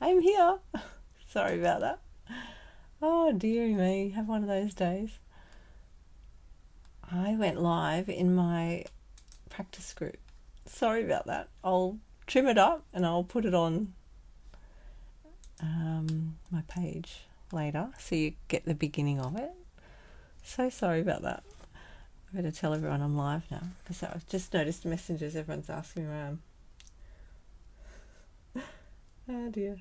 I'm here. Sorry about that. Oh, dearie me. Have one of those days. I went live in my practice group. Sorry about that. I'll trim it up and I'll put it on my page later so you get the beginning of it. So sorry about that. I better tell everyone I'm live now because I've just noticed messages. Everyone's asking around. Oh dear.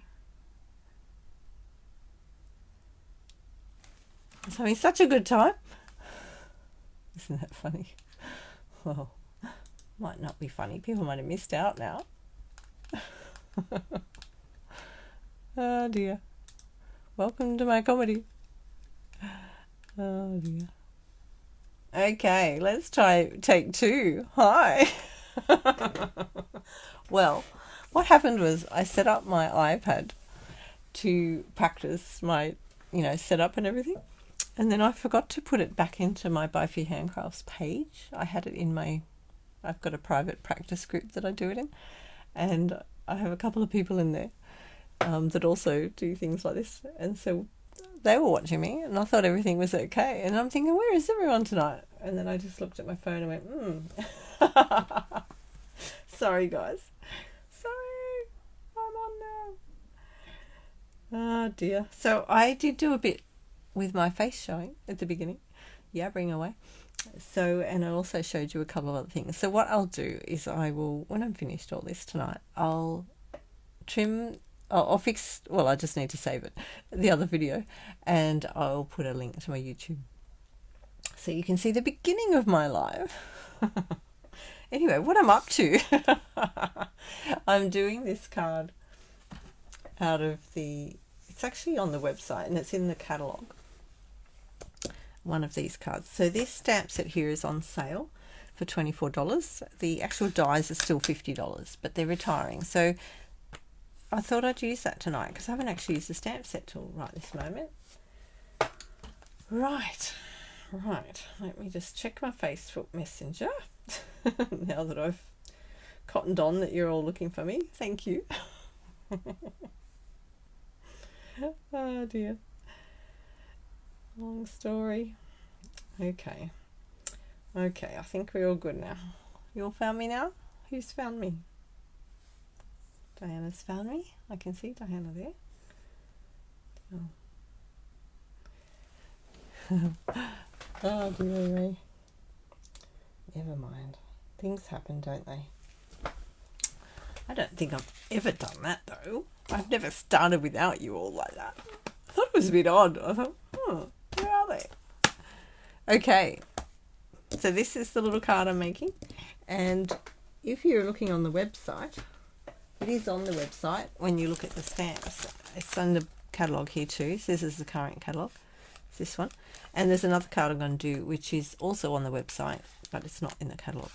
I was having such a good time. Isn't that funny? Well, might not be funny. People might have missed out now. Oh dear. Welcome to my comedy. Oh dear. Okay, let's try take two. Hi. Well, what happened was I set up my iPad to practice my, setup and everything. And then I forgot to put it back into my Buy Free Handcrafts page. I had it in I've got a private practice group that I do it in. And I have a couple of people in there that also do things like this. And so they were watching me and I thought everything was okay. And I'm thinking, where is everyone tonight? And then I just looked at my phone and went, Sorry, guys. Sorry. I'm on now. Oh, dear. So I did do a bit with my face showing at the beginning. Yeah, bring away. So, and I also showed you a couple of other things. So what I'll do is when I'm finished all this tonight, I'll fix, I just need to save it, the other video, and I'll put a link to my YouTube. So you can see the beginning of my live. Anyway, what I'm up to, I'm doing this card out of it's actually on the website and it's in the catalogue. One of these cards. So this stamp set here is on sale for $24. The actual dies are still $50, but they're retiring. So I thought I'd use that tonight because I haven't actually used the stamp set till right this moment. Right. Let me just check my Facebook Messenger now that I've cottoned on that you're all looking for me. Thank you. Oh dear. Long story. Okay, I think we're all good now. You all found me now? Who's found me? Diana's found me. I can see Diana there. Oh dear me. Never mind. Things happen, don't they? I don't think I've ever done that though. I've never started without you all like that. I thought it was a bit odd. I thought, where are they? Okay, so this is the little card I'm making, and if you're looking on the website, it is on the website when you look at the stamps. It's on the catalogue here too, so this is the current catalogue, it's this one, and there's another card I'm going to do which is also on the website, but it's not in the catalogue.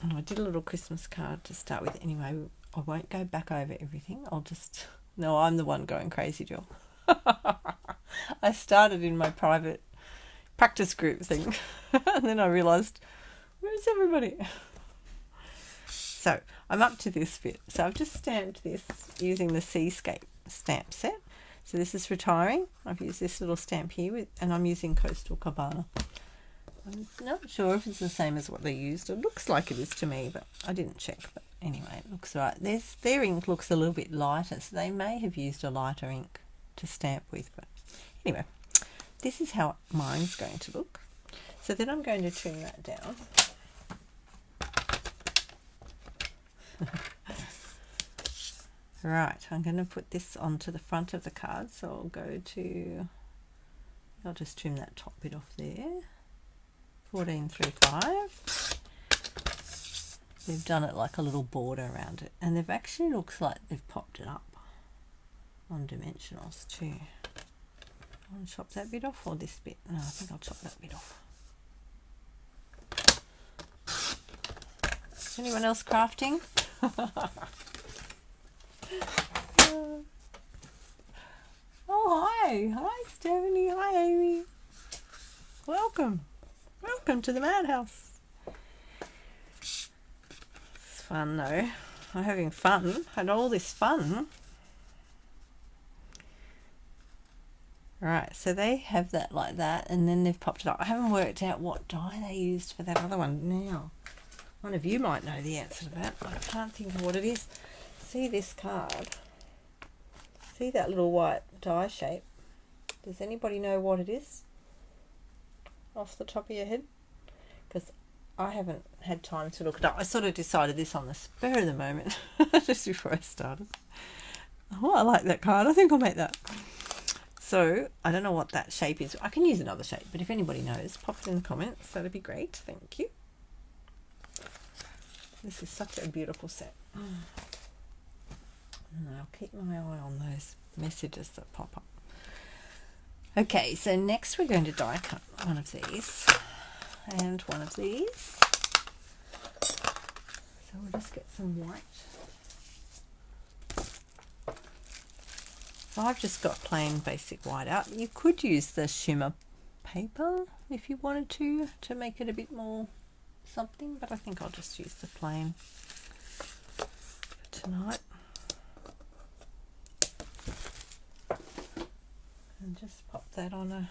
And I did a little Christmas card to start with anyway. I won't go back over everything, no, I'm the one going crazy, Jill. I started in my private practice group thing and then I realised, where's everybody? So I'm up to this bit. So I've just stamped this using the Seascape stamp set. So this is retiring. I've used this little stamp here and I'm using Coastal Cabana. I'm not sure if it's the same as what they used. It looks like it is to me, but I didn't check. But anyway, it looks right. Their ink looks a little bit lighter, so they may have used a lighter ink to stamp with. But anyway, this is how mine's going to look. So then I'm going to trim that down. Right, I'm going to put this onto the front of the card. So I'll just trim that top bit off there. 1435. They've done it like a little border around it, and they've actually looks like they've popped it up on dimensionals too. I want to chop that bit off or this bit? No, I think I'll chop that bit off. Anyone else crafting? Oh, hi Stephanie, hi Amy. Welcome to the madhouse. It's fun though. I'm having fun. Had all this fun. Right, so they have that like that, and then they've popped it up. I haven't worked out what die they used for that other one now. One of you might know the answer to that. I can't think of what it is. See this card? See that little white die shape? Does anybody know what it is? Off the top of your head? Because I haven't had time to look it up. I sort of decided this on the spur of the moment, just before I started. Oh, I like that card. I think I'll make that. So, I don't know what that shape is. I can use another shape, but if anybody knows, pop it in the comments. That'd be great. Thank you. This is such a beautiful set. And I'll keep my eye on those messages that pop up. Okay, so next we're going to die cut one of these and one of these. So we'll just get some white. So I've just got plain basic white out. You could use the shimmer paper if you wanted to make it a bit more something, but I think I'll just use the plain for tonight. And just pop that on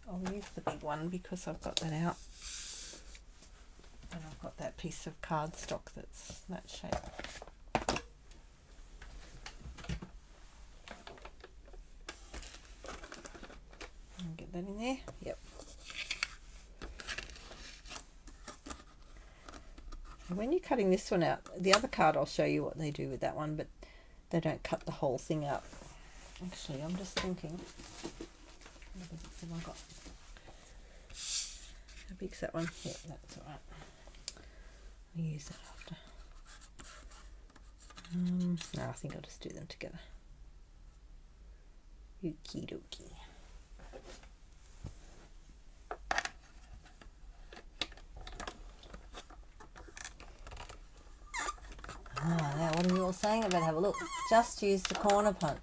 I'll use the big one because I've got that out. And I've got that piece of cardstock that's that shape. Get that in there. Yep. And when you're cutting this one out, the other card I'll show you what they do with that one, but they don't cut the whole thing out. Actually, I'm just thinking, what bits have I got? How big's that one? Yeah, that's all right. I'll use that after. No, I think I'll just do them together. Okie dokie. Now what are you all saying? I better have a look. Just use the corner punch.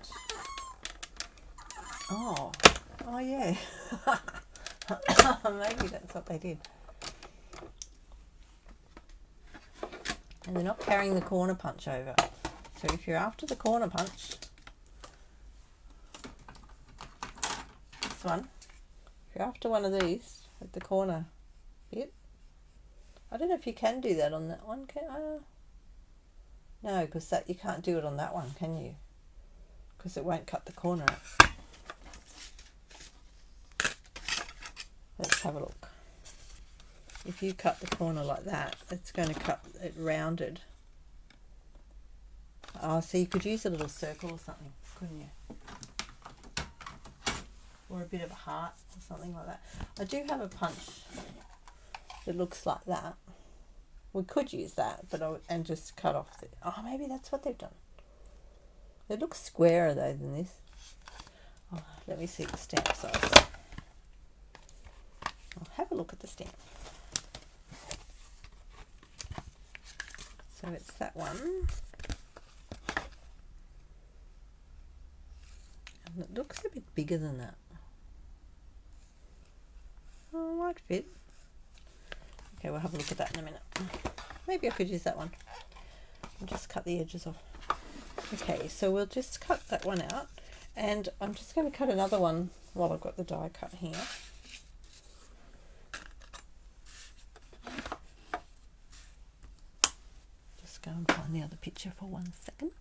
Oh yeah. Maybe that's what they did. And they're not carrying the corner punch over. So if you're after the corner punch, this one, if you're after one of these at the corner bit, I don't know if you can do that on that one. No, because that you can't do it on that one, can you? Because it won't cut the corner out. Let's have a look. If you cut the corner like that, it's going to cut it rounded. Oh, so you could use a little circle or something, couldn't you? Or a bit of a heart or something like that. I do have a punch that looks like that. We could use that, but and just cut off the... Oh, maybe that's what they've done. It looks squarer though than this. Oh, let me see the stamp size. I'll have a look at the stamp. So it's that one. And it looks a bit bigger than that. Oh, it might fit. Okay, we'll have a look at that in a minute. Maybe I could use that one and just cut the edges off. Okay, so we'll just cut that one out, and I'm just going to cut another one while I've got the die cut here. Just go and find the other picture for 1 second.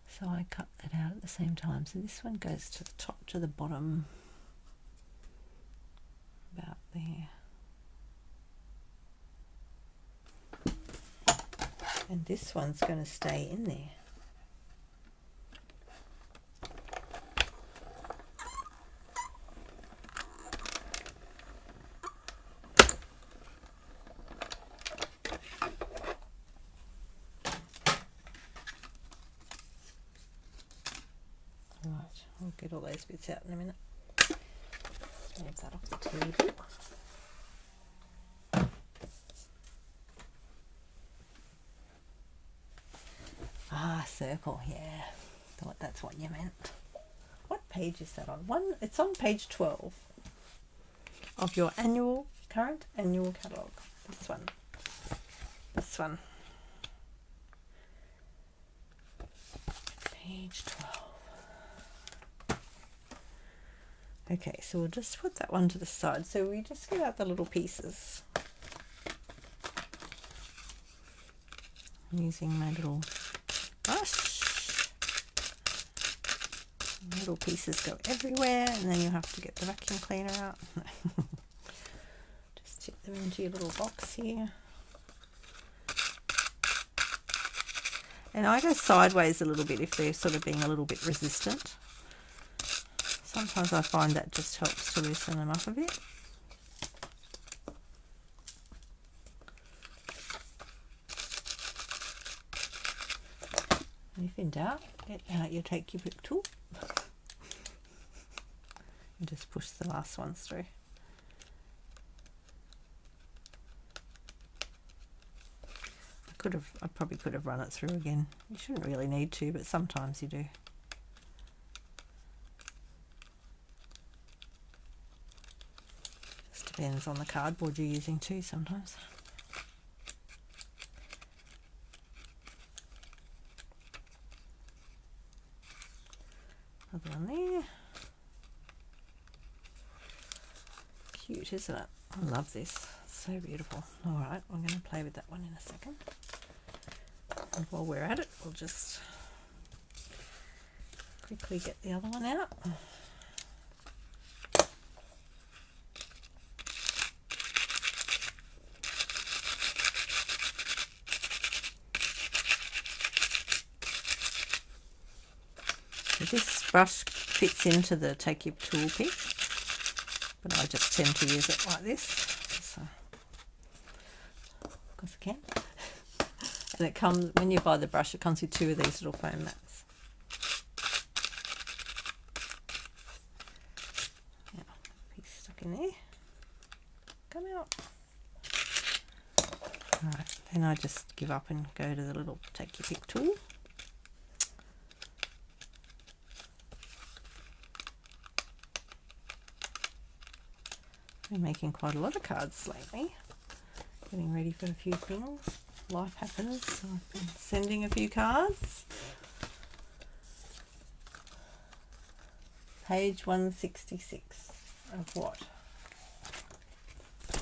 So I cut that out at the same time. So this one goes to the top to the bottom, about there. And this one's going to stay in there. Right, I'll get all those bits out in a minute. Move that off the table. Ah, circle, yeah. Thought that's what you meant. What page is that on? It's on page 12 of your current annual catalogue. This one. Page 12. Okay, so we'll just put that one to the side. So we just get out the little pieces. I'm using my little brush. Little pieces go everywhere, and then you have to get the vacuum cleaner out. Just tip them into your little box here. And I go sideways a little bit if they're sort of being a little bit resistant. Sometimes I find that just helps to loosen them up a bit. And if in doubt, get out your Take Your Pick tool and just push the last ones through. I probably could have run it through again. You shouldn't really need to, but sometimes you do. Just depends on the cardboard you're using too sometimes. Another one there. Cute, isn't it? I love this. So beautiful. Alright, I'm going to play with that one in a second. And while we're at it, we'll just quickly get the other one out. So this brush fits into the Take Your Tool pick, but I just tend to use it like this. Because I can. And it comes, when you buy the brush, it comes with 2 of these little foam mats. Yeah, piece stuck in there. Come out. Alright, then I just give up and go to the little Take Your Pick tool. Been making quite a lot of cards lately. Getting ready for a few things. Life happens, so I've been sending a few cards. Page 166 of what?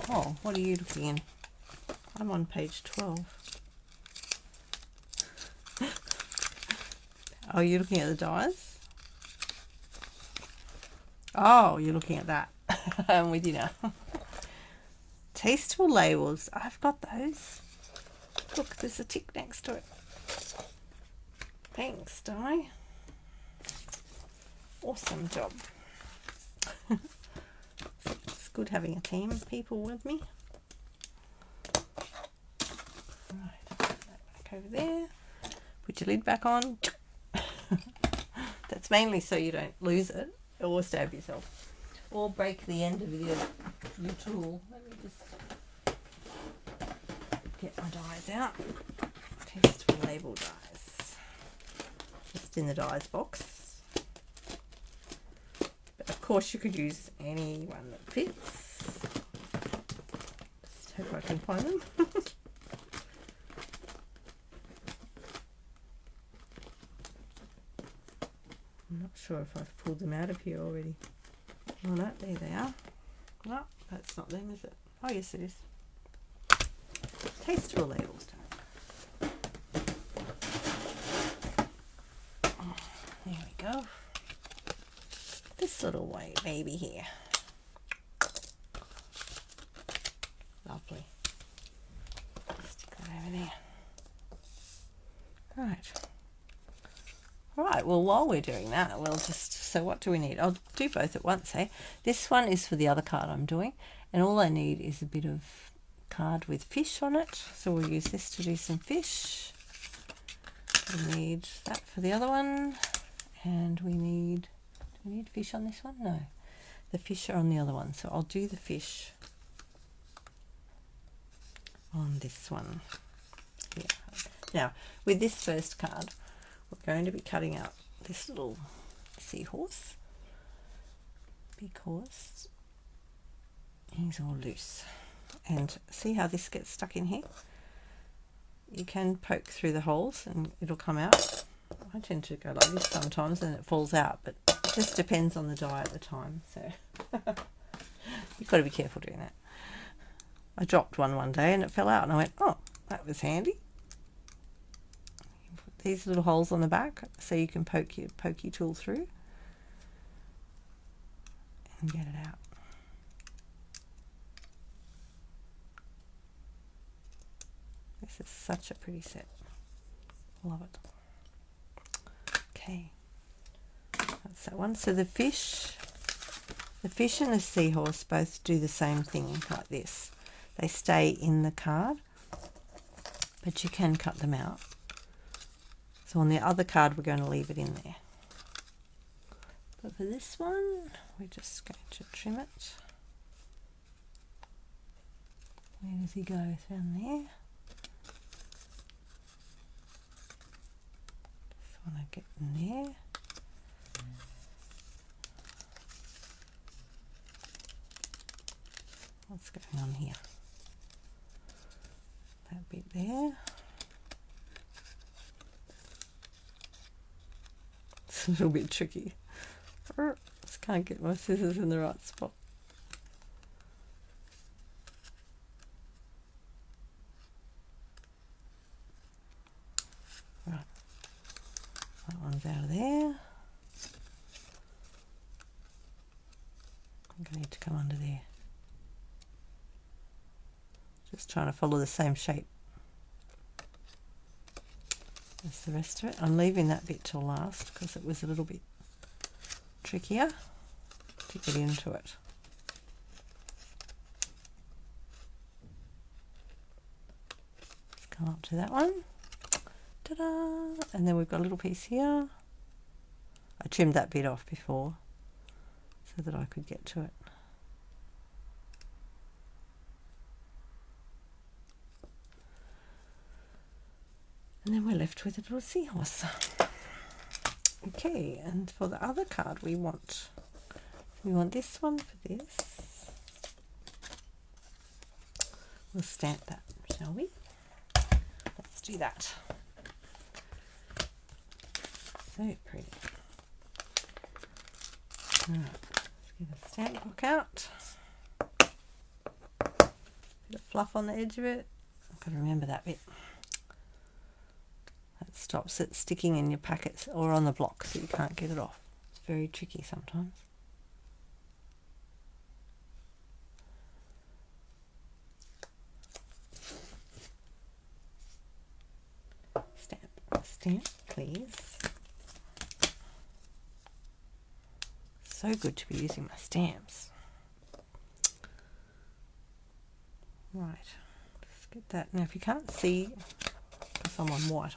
Oh, what are you looking in? I'm on page 12. Oh, you're looking at the dies? Oh, you're looking at that. I'm with you now. Tasteful labels. I've got those. Look, there's a tick next to it. Thanks, Di. Awesome job. It's good having a team of people with me. Right, put that back over there. Put your lid back on. That's mainly so you don't lose it or stab yourself. Or break the end of your tool. Let me just get my dies out. Tasteful label dies. Just in the dies box. But of course you could use any one that fits. Just hope I can find them. I'm not sure if I've pulled them out of here already. Oh no, there they are. No, that's not them, is it? Oh yes it is. Tasteful labels. Oh, there we go. This little white baby here. Lovely. Stick that over there. Right. Alright, well while we're doing that, we'll just, so what do we need? I'll do both at once, eh? This one is for the other card I'm doing, and all I need is a bit of card with fish on it. So we'll use this to do some fish. We need that for the other one, and we need, do we need fish on this one? No. The fish are on the other one, so I'll do the fish on this one. Yeah. Now, with this first card, we're going to be cutting out this little seahorse because he's all loose. And see how this gets stuck in here? You can poke through the holes and it'll come out. I tend to go like this sometimes and it falls out, but it just depends on the die at the time. So you've got to be careful doing that. I dropped one day and it fell out and I went, oh, that was handy. Put these little holes on the back so you can poke your pokey tool through and get it out. This is such a pretty set. Love it. Okay, that's that one. So the fish and the seahorse both do the same thing like this. They stay in the card, but you can cut them out. So on the other card, we're going to leave it in there. But for this one, we're just going to trim it. Where does he go? Down there. Just want to get in there. What's going on here? That bit there. It's a little bit tricky. Just can't get my scissors in the right spot. Right, that one's out of there. I'm going to need to come under there. Just trying to follow the same shape as the rest of it. I'm leaving that bit till last because it was a little bit trickier to get into it. Let's come up to that one. Ta-da! And then we've got a little piece here. I trimmed that bit off before so that I could get to it. And then we're left with a little seahorse. Okay, and for the other card we want this one for this. We'll stamp that, shall we? Let's do that. So pretty. Alright, let's get a stamp book out. Bit of fluff on the edge of it. I've got to remember that bit. That stops it sticking in your packets or on the block so you can't get it off. It's very tricky sometimes. Stamp, please. So good to be using my stamps. Right, let's get that. Now if you can't see, because I'm on white,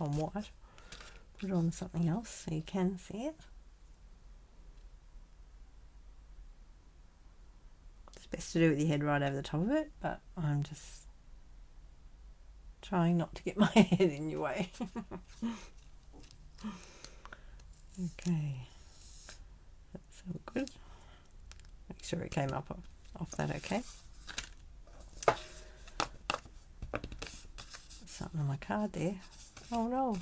put it on something else so you can see it. It's best to do it with your head right over the top of it, but I'm just trying not to get my head in your way. Okay, that's all good. Make sure it came up off that okay. Something on my card there. Oh no.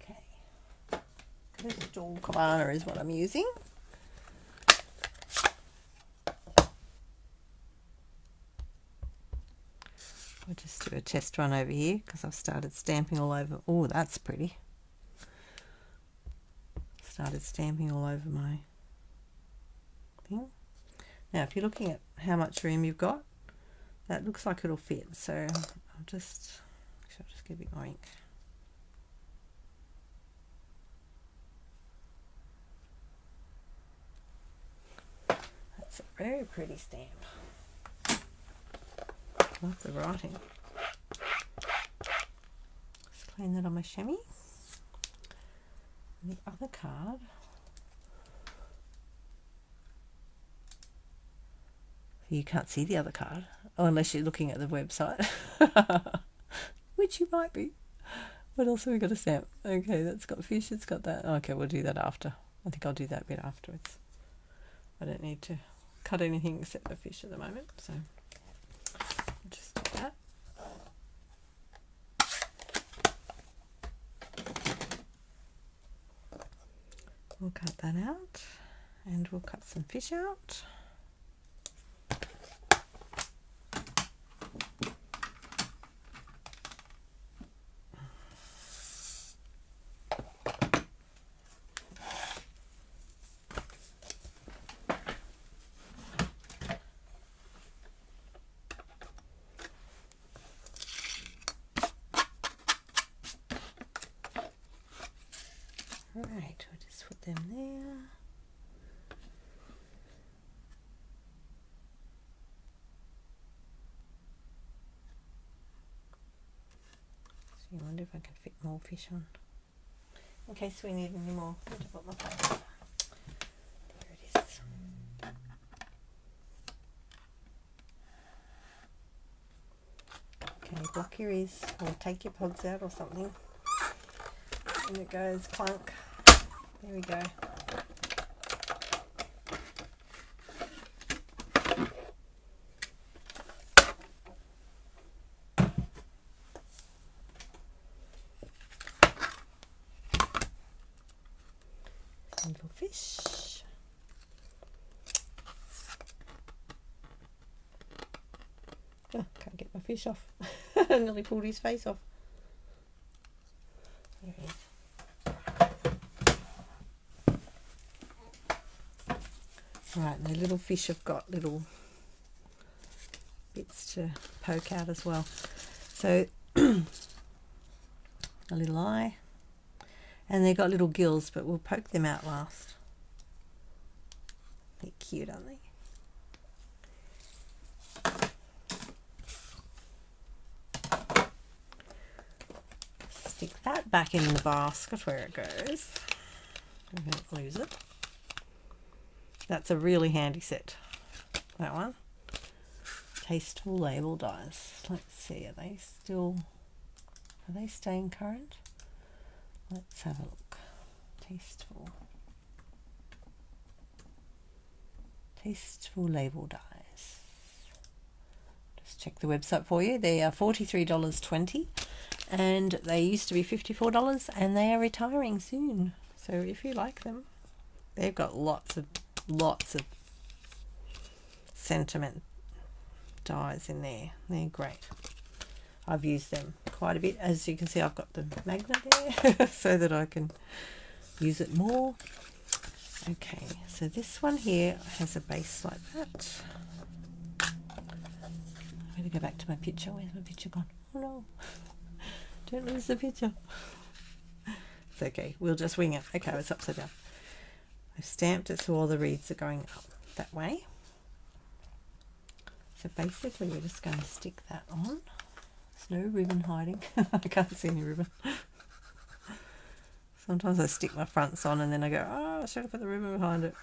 Okay. Crystal Cabana is what I'm using. I'll just do a test run over here because I've started stamping all over. Oh, that's pretty. Started stamping all over my thing. Now, if you're looking at how much room you've got, that looks like it'll fit. So I'll just get a bit more ink. That's a very pretty stamp. Love the writing. Let's clean that on my chamois. And the other card. You can't see the other card. Oh, unless you're looking at the website. Which you might be. What else have we got to stamp? Okay, that's got fish, it's got that. Okay, we'll do that after. I think I'll do that bit afterwards. I don't need to cut anything except the fish at the moment, so just do that. We'll cut that out, and we'll cut some fish out. Right, we'll just put them there. So I wonder if I can fit more fish on. In case we need any more. Where to put my plate? There it is. Okay, block your ears or take your pods out or something. And it goes clunk. There we go. Some little fish. Oh, can't get my fish off. I nearly pulled his face off. There he is. Right, and the little fish have got little bits to poke out as well. So a little eye, and they've got little gills, but we'll poke them out last. They're cute, aren't they? Stick that back in the basket where it goes. I don't lose it. That's a really handy set, that one. Tasteful label dies. Let's see, are they staying current? Let's have a look. Tasteful label dies. Just check the website for you. They are $43.20, and they used to be $54, and they are retiring soon. So if you like them, they've got lots of sentiment dies in there. They're great. I've used them quite a bit. As you can see, I've got the magnet there so that I can use it more. Okay, so this one here has a base like that. I'm going to go back to my picture. Where's my picture gone? Oh no, don't lose the picture. It's okay, we'll just wing it. Okay, it's upside down. I've stamped it so all the reeds are going up that way. So basically we're just going to stick that on. There's no ribbon hiding. I can't see any ribbon. Sometimes I stick my fronts on and then I go, oh, I should have put the ribbon behind it.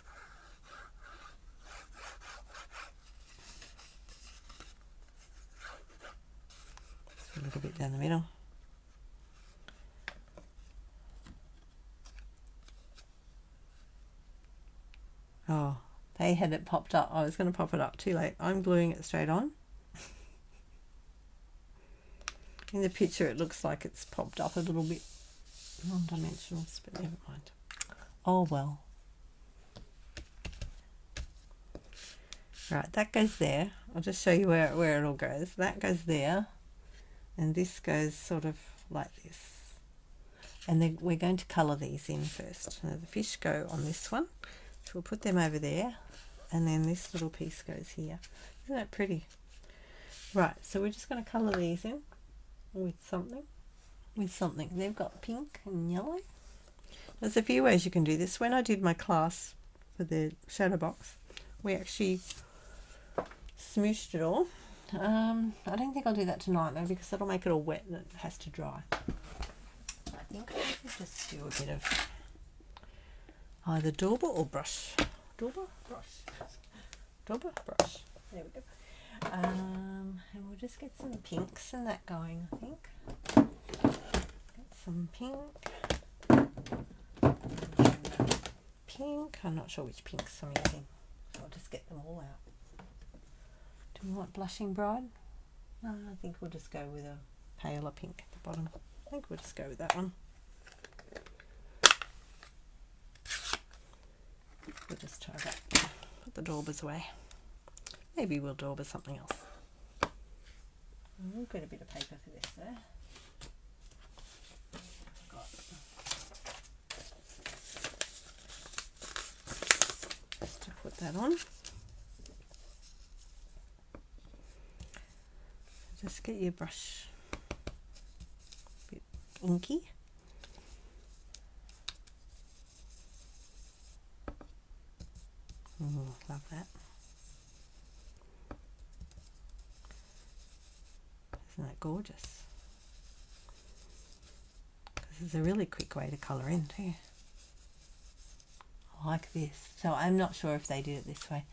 Just a little bit down the middle. Oh, they had it popped up. I was going to pop it up too late. I'm gluing it straight on. In the picture it looks like it's popped up a little bit non-dimensional, but never mind. Oh well. Right, that goes there. I'll just show you where it all goes. That goes there, and this goes sort of like this. And then we're going to colour these in first. Now the fish go on this one. So we'll put them over there, and then this little piece goes here. Isn't that pretty? Right, so we're just going to colour these in with something. They've got pink and yellow. There's a few ways you can do this. When I did my class for the shadow box, we actually smooshed it all. I don't think I'll do that tonight though, because that'll make it all wet and it has to dry. I think I'll just do a bit of either dauber or brush. Dauber, brush. Dauber, brush. There we go. And we'll just get some pinks and that going, I think. Get some pink. Pink. I'm not sure which pinks I'm using, so I'll just get them all out. Do we want Blushing Bride? No, I think we'll just go with a paler pink at the bottom. I think we'll just go with that one. We'll just try that. Put the daubers away. Maybe we'll dauber something else. We'll get a bit of paper for this there. Just to put that on. Just get your brush a bit inky. Love that. Isn't that gorgeous? This is a really quick way to colour in too. I like this. So I'm not sure if they did it this way.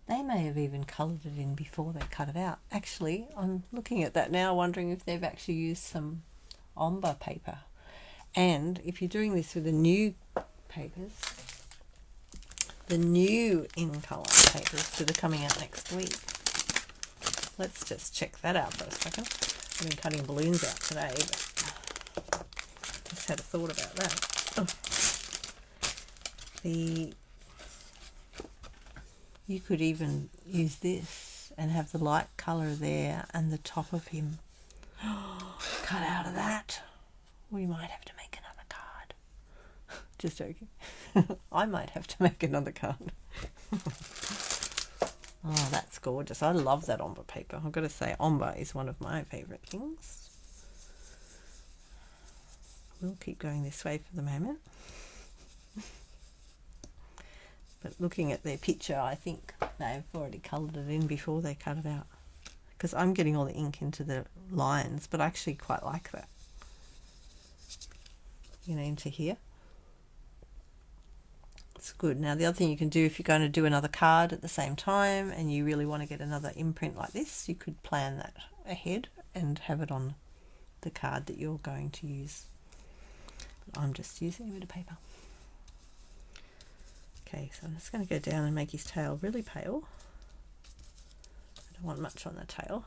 They may have even coloured it in before they cut it out. Actually, I'm looking at that now, wondering if they've actually used some ombre paper. And if you're doing this with the new papers, the new in colour papers that are coming out next week, let's just check that out for a second. I've been cutting balloons out today, but just had a thought about that. You could even use this and have the light colour there and the top of him cut out of that. We might have to make another card. Just joking. I might have to make another card. Oh, that's gorgeous. I love that ombre paper. I've got to say, ombre is one of my favourite things. We'll keep going this way for the moment. But looking at their picture, I think they've already coloured it in before they cut it out. Because I'm getting all the ink into the lines, but I actually quite like that. You know, into here. It's good. Now the other thing you can do, if you're going to do another card at the same time and you really want to get another imprint like this, you could plan that ahead and have it on the card that you're going to use. But I'm just using a bit of paper. Okay, so I'm just going to go down and make his tail really pale. I don't want much on the tail.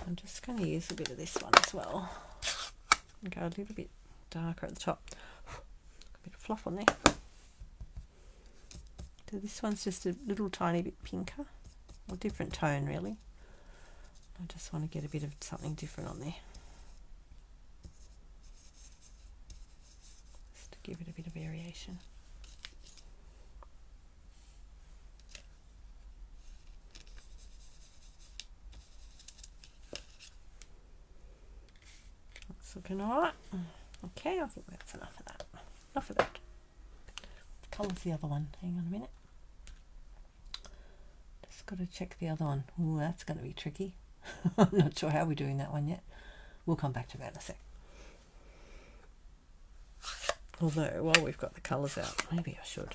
I'm just going to use a bit of this one as well. And go a little bit darker at the top. A bit of fluff on there. So this one's just a little tiny bit pinker, or different tone really. I just want to get a bit of something different on there. Just to give it a bit of variation. That's looking alright. Okay, I think that's enough of that. Enough of that. What colour's the other one? Hang on a minute. Just got to check the other one. Oh, that's going to be tricky. I'm not sure how we're doing that one yet. We'll come back to that in a sec. Although, while we've got the colours out, maybe I should.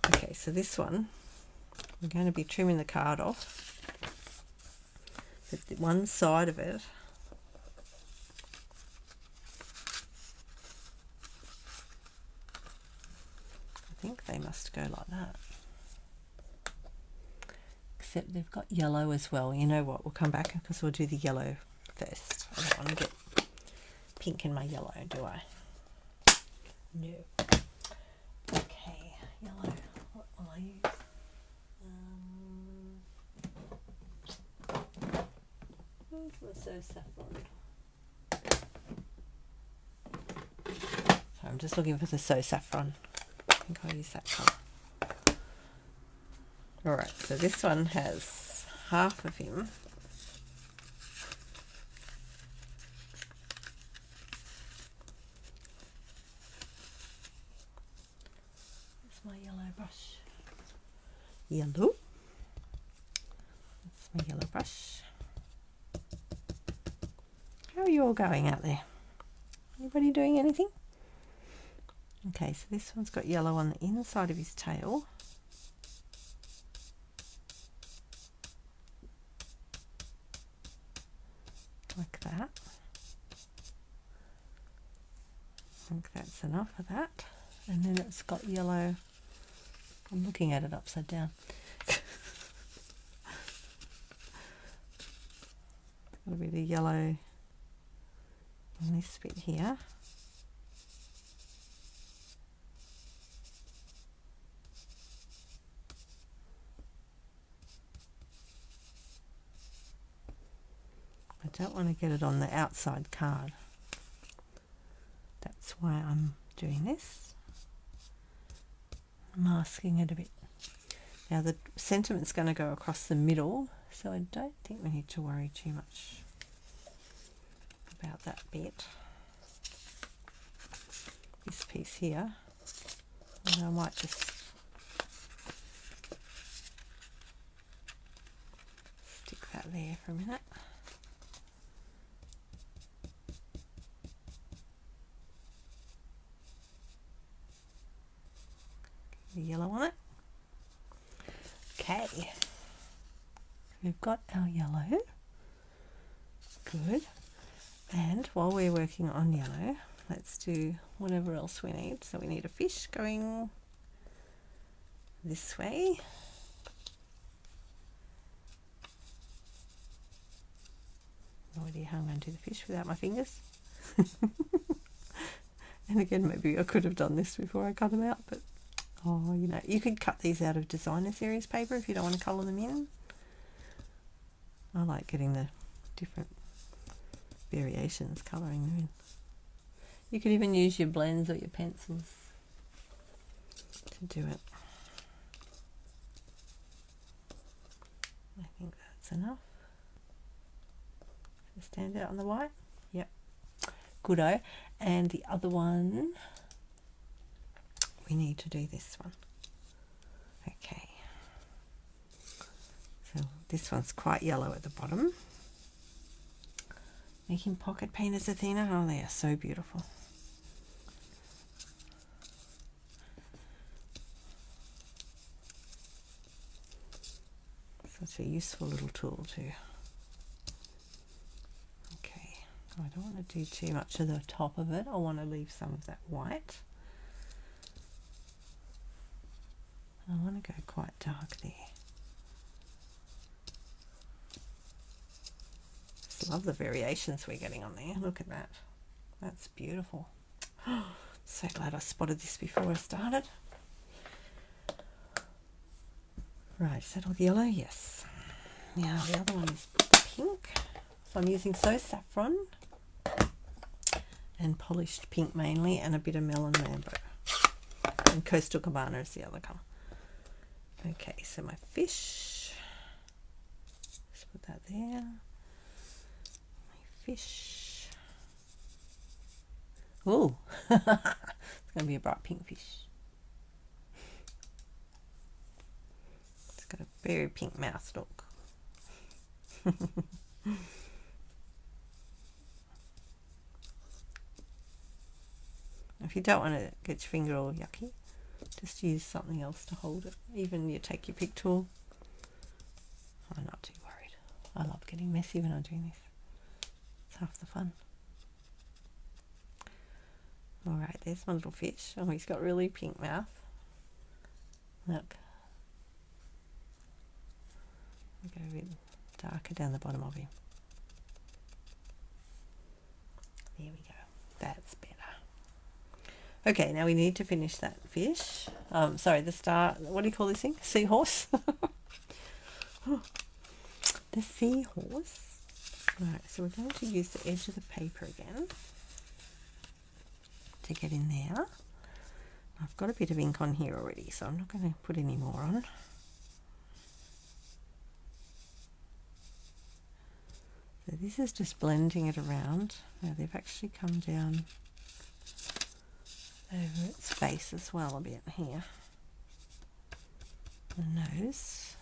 Okay, so this one, I'm going to be trimming the card off. But the one side of it, I think they must go like that. Except they've got yellow as well. You know what? We'll come back because we'll do the yellow first. I don't want to get pink in my yellow, do I? No. Okay, yellow. What will I use? Which was so saffron. So I'm just looking for the So Saffron. I think I'll use that colour. Alright, so this one has half of him. That's my yellow brush. Yellow. That's my yellow brush. How are you all going out there? Anybody doing anything? Okay, so this one's got yellow on the inside of his tail. Like that. I think that's enough of that. And then it's got yellow. I'm looking at it upside down. A bit of yellow on this bit here. don't want to get it on the outside card. That's why I'm doing this. Masking it a bit. Now the sentiment's going to go across the middle, so I don't think we need to worry too much about that bit. This piece here, and I might just stick that there for a minute. The yellow on it. Okay, we've got our yellow. Good. And while we're working on yellow, let's do whatever else we need. So we need a fish going this way. No idea how I'm going to do the fish without my fingers. And again, maybe I could have done this before I cut them out, but oh, you know, you could cut these out of designer series paper if you don't want to colour them in. I like getting the different variations, colouring them in. You could even use your blends or your pencils to do it. I think that's enough. Stand out on the white. Yep. Goodo. And the other one, we need to do this one. Okay. So this one's quite yellow at the bottom. Making pocket painters, Athena. Oh, they are so beautiful. Such a useful little tool too. Okay, I don't want to do too much of the top of it. I want to leave some of that white. I want to go quite dark there. Just love the variations we're getting on there. Look at that. That's beautiful. So glad I spotted this before I started. Right, is that all the yellow? Yes. Now the other one is pink. So I'm using So Saffron and polished pink mainly, and a bit of Melon Mambo. And Coastal Cabana is the other colour. Okay, so my fish. Just put that there. My fish. Oh, it's going to be a bright pink fish. It's got a very pink mouth look. If you don't want to get your finger all yucky, just use something else to hold it. Even you take your pick tool. I'm not too worried. I love getting messy when I'm doing this. It's half the fun. Alright, there's my little fish. Oh, he's got really pink mouth. Look. I'll go a bit darker down the bottom of him. There we go. That's better. Okay, now we need to finish that fish. Sorry, the star, what do you call this thing? Seahorse? The seahorse. Right, so we're going to use the edge of the paper again to get in there. I've got a bit of ink on here already, so I'm not going to put any more on. So this is just blending it around. Now they've actually come down over its face as well a bit here. The nose.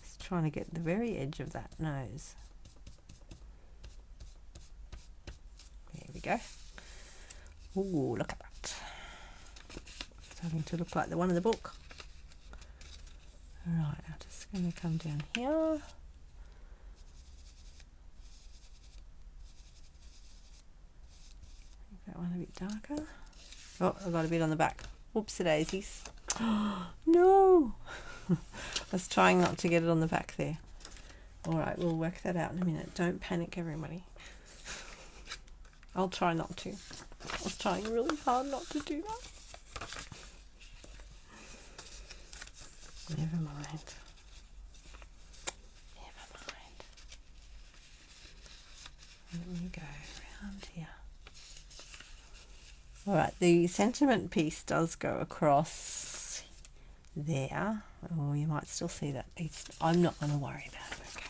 Just trying to get the very edge of that nose. There we go. Ooh, look at that. Starting to look like the one in the book. Right, I'm just going to come down here. Make that one a bit darker. Oh, I've got a bit on the back. Whoopsie daisies. No! I was trying not to get it on the back there. Alright, we'll work that out in a minute. Don't panic, everybody. I'll try not to. I was trying really hard not to do that. Never mind. Never mind. Let me go around here. Alright, the sentiment piece does go across there. Oh, you might still see that. I'm not going to worry about it, okay?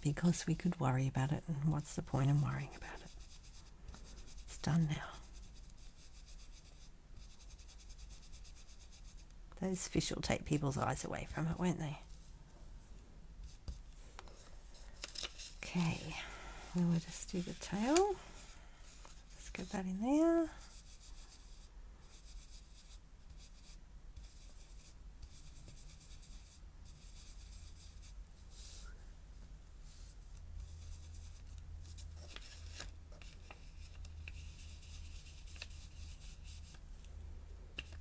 Because we could worry about it, and what's the point in worrying about it? It's done now. Those fish will take people's eyes away from it, won't they? Okay, now we'll just do the tail. Let's get that in there.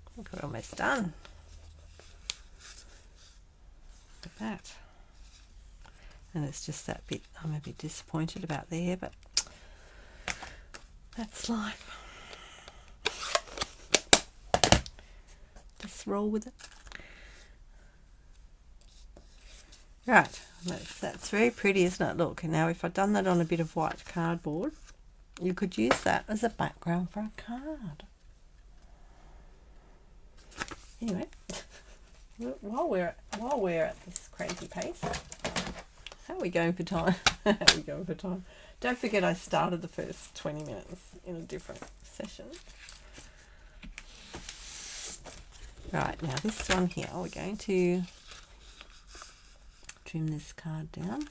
I think we're almost done. Look at that. And it's just that bit I'm a bit disappointed about there, but that's life. Just roll with it. Right, that's very pretty, isn't it? Look, now if I'd done that on a bit of white cardboard, you could use that as a background for a card. Anyway, while we're at this crazy pace, how are we going for time? How are we going for time? Don't forget I started the first 20 minutes in a different session. Right, now this one here, we're going to trim this card down.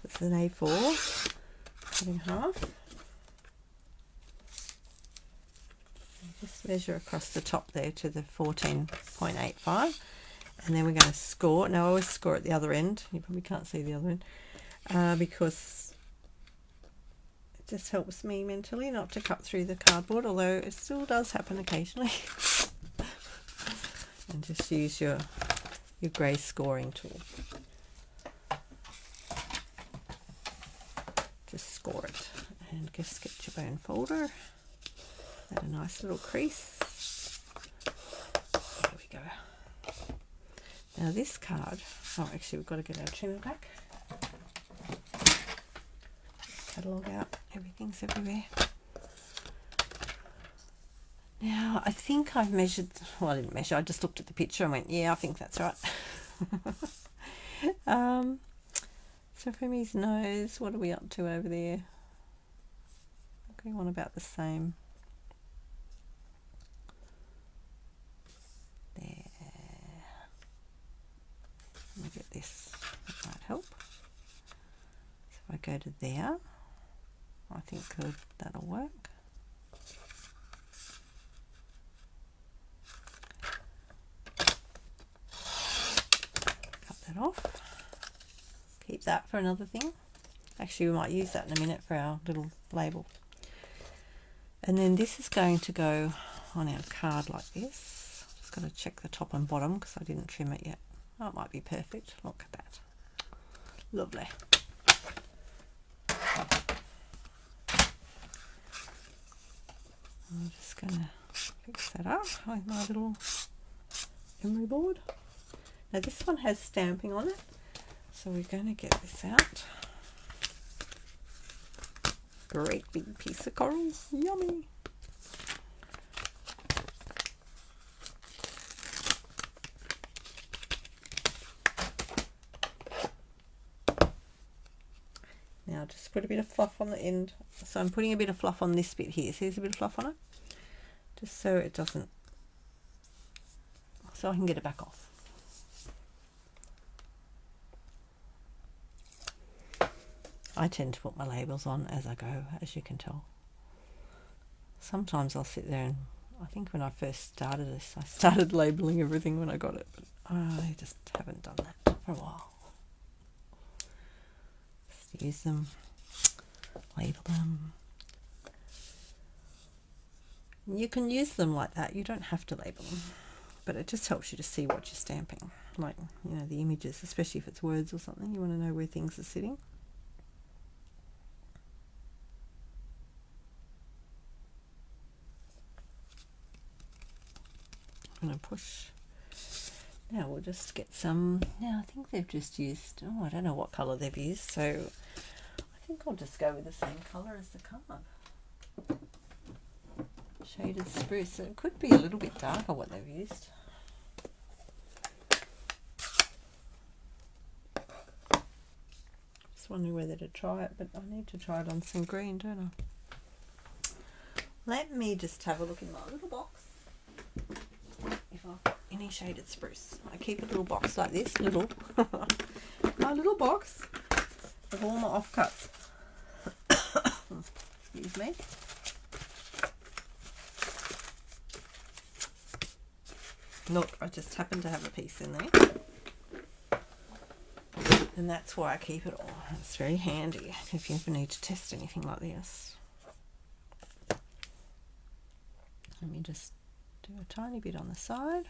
It's an A4, cut in half. Just measure across the top there to the 14.85, and then we're going to score. Now I always score at the other end. You probably can't see the other end because it just helps me mentally not to cut through the cardboard, although it still does happen occasionally. And just use your grey scoring tool. Just score it, and just get your bone folder. Add a nice little crease. There we go. Now this card, oh actually we've got to get our trimmer back. Catalogue out, everything's everywhere. Now I think I've measured, well I didn't measure, I just looked at the picture and went, yeah, I think that's right. So from his nose, what are we up to over there? Okay, one about the same. Let me get this, that might help. So if I go to there, I think that'll work. Cut that off. Keep that for another thing. Actually, we might use that in a minute for our little label. And then this is going to go on our card like this. Just got to check the top and bottom because I didn't trim it yet. Oh, it might be perfect. Look at that. Lovely. I'm just going to fix that up with my little emery board. Now this one has stamping on it, so we're going to get this out. Great big piece of coral. Yummy. Now just put a bit of fluff on the end. So I'm putting a bit of fluff on this bit here. See, there's a bit of fluff on it. Just so it doesn't, so I can get it back off. I tend to put my labels on as I go, as you can tell. Sometimes I'll sit there and, I think when I first started this, I started labeling everything when I got it, but I just haven't done that for a while. Just use them, label them. You can use them like that, you don't have to label them, but it just helps you to see what you're stamping. Like, you know, the images, especially if it's words or something, you want to know where things are sitting. push. Now we'll just get some. Now I think they've just used, I don't know what colour they've used, so I think I'll just go with the same colour as the card. Shaded spruce. So it could be a little bit darker what they've used. Just wondering whether to try it, but I need to try it on some green, don't I? Let me just have a look in my little box. If I've got any shaded spruce. I keep a little box like this, little. My little box of all my offcuts. Excuse me. Look, I just happen to have a piece in there. And that's why I keep it all. It's very handy if you ever need to test anything like this. Let me just do a tiny bit on the side.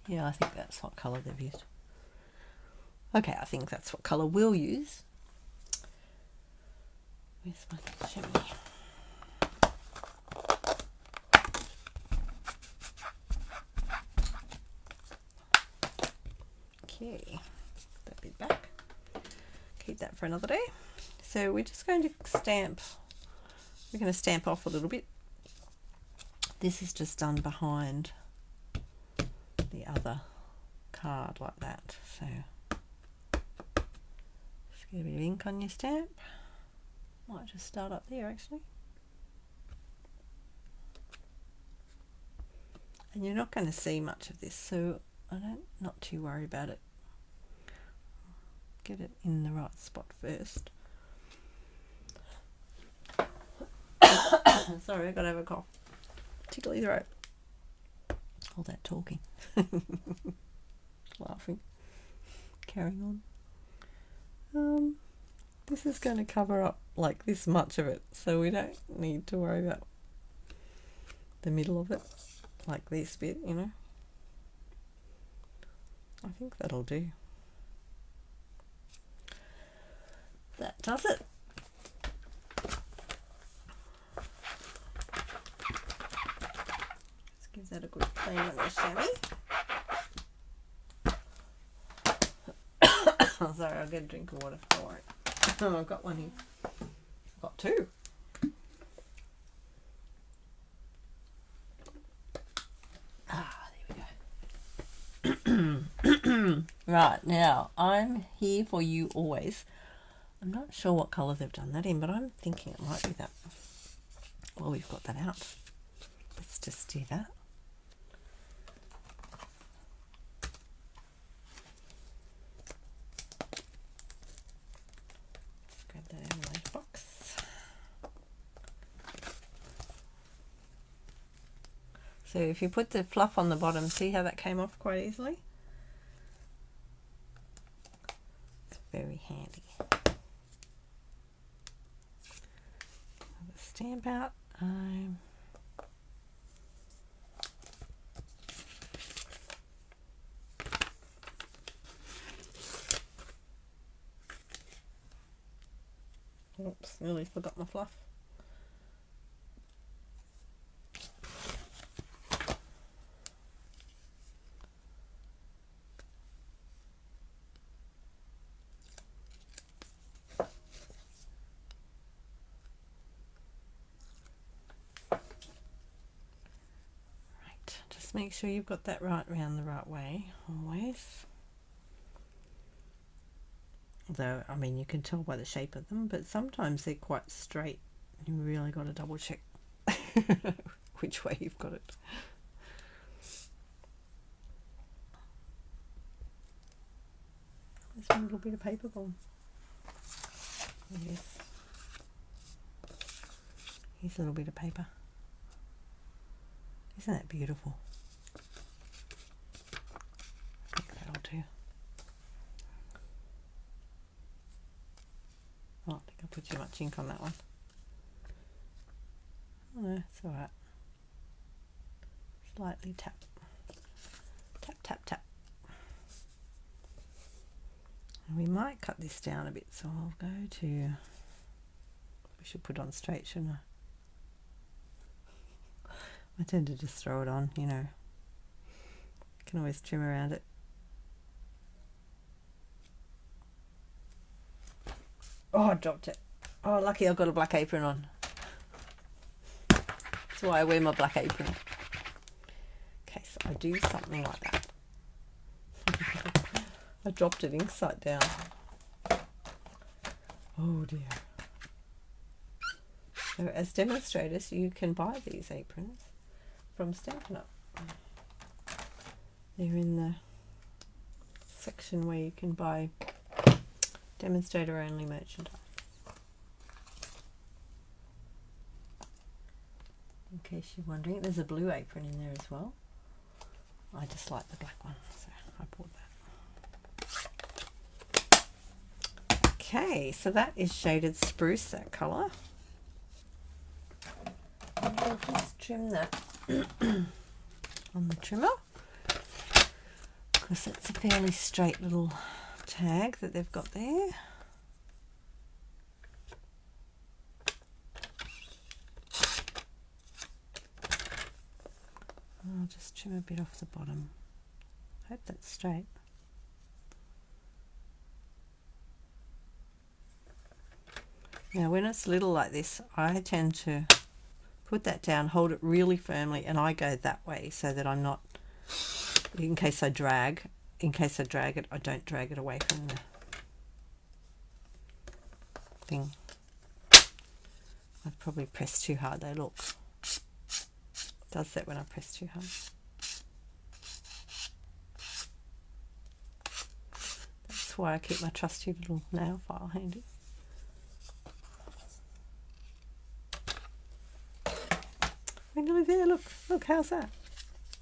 Yeah, I think that's what colour they've used. Okay, I think that's what colour we'll use. Where's my shimmy? Okay, put that bit back. Keep that for another day. So we're just going to stamp. We're going to stamp off a little bit. This is just done behind the other card like that. So just get a bit of ink on your stamp. Might just start up there actually. And you're not going to see much of this, so not too worry about it. Get it in the right spot first. Sorry, I got to have a cough. Tickly throat. All that talking. Laughing. Carrying on. This is going to cover up like this much of it, so we don't need to worry about the middle of it, like this bit, you know. I think that'll do. That does it. Let's give that a good clean on the chamois. Oh, sorry, I'll get a drink of water. Don't worry. Oh, I've got one here. I've got two. There we go. Right, now I'm here for you always. I'm not sure what colour they've done that in, but I'm thinking it might be that. Well, we've got that out. Let's just do that. Let's grab that out of my box. So if you put the fluff on the bottom, see how that came off quite easily? It's very handy. Stamp out. Oops, nearly forgot my fluff. Make sure you've got that right round the right way always. Although, I mean, you can tell by the shape of them, but sometimes they're quite straight. You really got to double check which way you've got it. There's a little bit of paper gone. Yes. Here's a little bit of paper. Isn't that beautiful? I think that'll do. Oh, I think I put too much ink on that one. Oh, no, it's alright. Slightly tap. Tap, tap, tap. And we might cut this down a bit, so I'll go to... We should put on straight, shouldn't I? I tend to just throw it on, you know. Can always trim around it. Oh, I dropped it. Oh, lucky I've got a black apron on. That's why I wear my black apron. Okay, so I do something like that. I dropped it inside down. Oh dear. So as demonstrators, you can buy these aprons from Stampin' Up. They're in the section where you can buy demonstrator only merchandise. In case you're wondering, there's a blue apron in there as well. I just like the black one, so I bought that. Okay, so that is shaded spruce, that colour. And we'll just trim that on the trimmer, because it's a fairly straight little tag that they've got there. I'll just trim a bit off the bottom. Hope that's straight. Now when it's little like this, I tend to put that down, hold it really firmly, and I go that way so that I'm not, in case I drag it, I don't drag it away from the thing. I've probably pressed too hard though, look. It does that when I press too hard. That's why I keep my trusty little nail file handy. We're nearly there, look, how's that?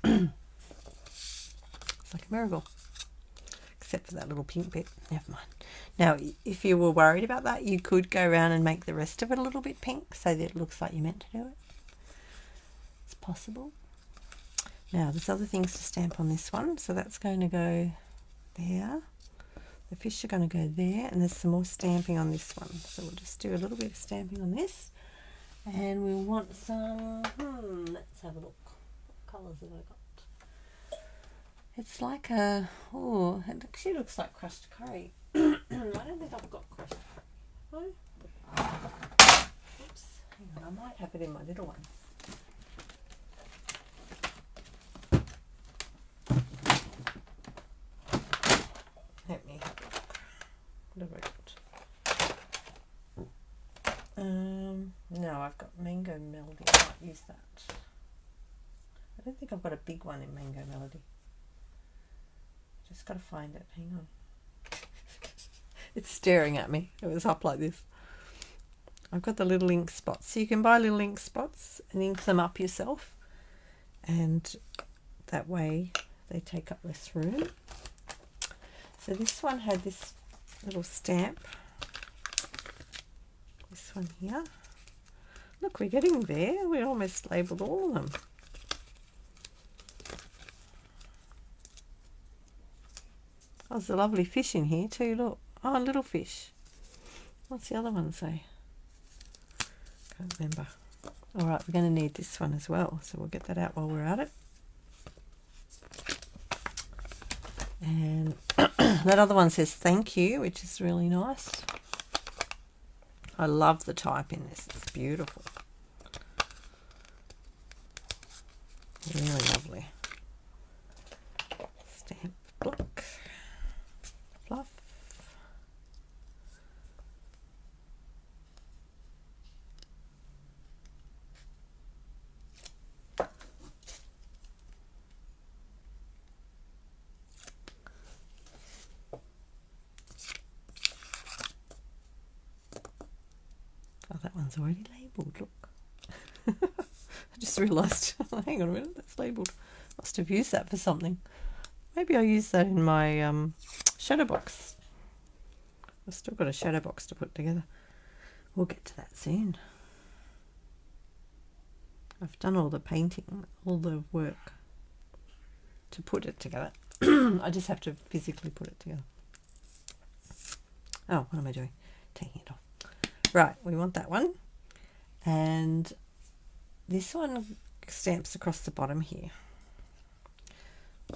It's like a miracle. Except for that little pink bit, never mind. Now, if you were worried about that, you could go around and make the rest of it a little bit pink so that it looks like you meant to do it. It's possible. Now, there's other things to stamp on this one, so that's going to go there. The fish are going to go there, and there's some more stamping on this one. So we'll just do a little bit of stamping on this. And we'll want some, let's have a look. What colours have I got? It's like a, oh, it actually looks like crushed curry. I don't think I've got crushed curry. Oh. Oops, hang on, I might have it in my little ones. Let me have a look. What have I got? No, I've got Mango Melody. I might use that. I don't think I've got a big one in Mango Melody. Just got to find it. Hang on. It's staring at me. It was up like this. I've got the little ink spots. So you can buy little ink spots and ink them up yourself. And that way they take up less room. So this one had this little stamp. This one here. Look, we're getting there. We almost labelled all of them. Oh, there's a lovely fish in here too, look. Oh, a little fish. What's the other one say? Can't remember. All right, we're going to need this one as well, so we'll get that out while we're at it. And that other one says thank you, which is really nice. I love the type in this. It's beautiful. Really lovely. Stamp block. Fluff. Oh, that one's already labelled, look. I just realised, hang on a minute, that's labelled. Must have used that for something. Maybe I used that in my shadow box. I've still got a shadow box to put together. We'll get to that soon. I've done all the painting, all the work to put it together. I just have to physically put it together. Oh, what am I doing? Taking it off. Right, we want that one. And this one stamps across the bottom here.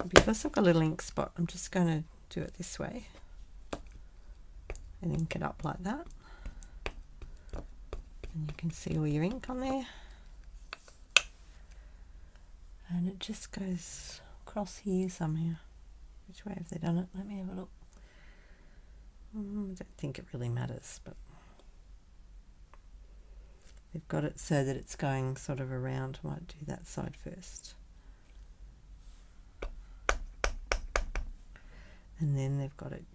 Because I've got a little ink spot, I'm just going to do it this way and ink it up like that. And you can see all your ink on there. And it just goes across here somehow. Which way have they done it? Let me have a look. I don't think it really matters, but they've got it so that it's going sort of around. I might do that side first. And then they've got it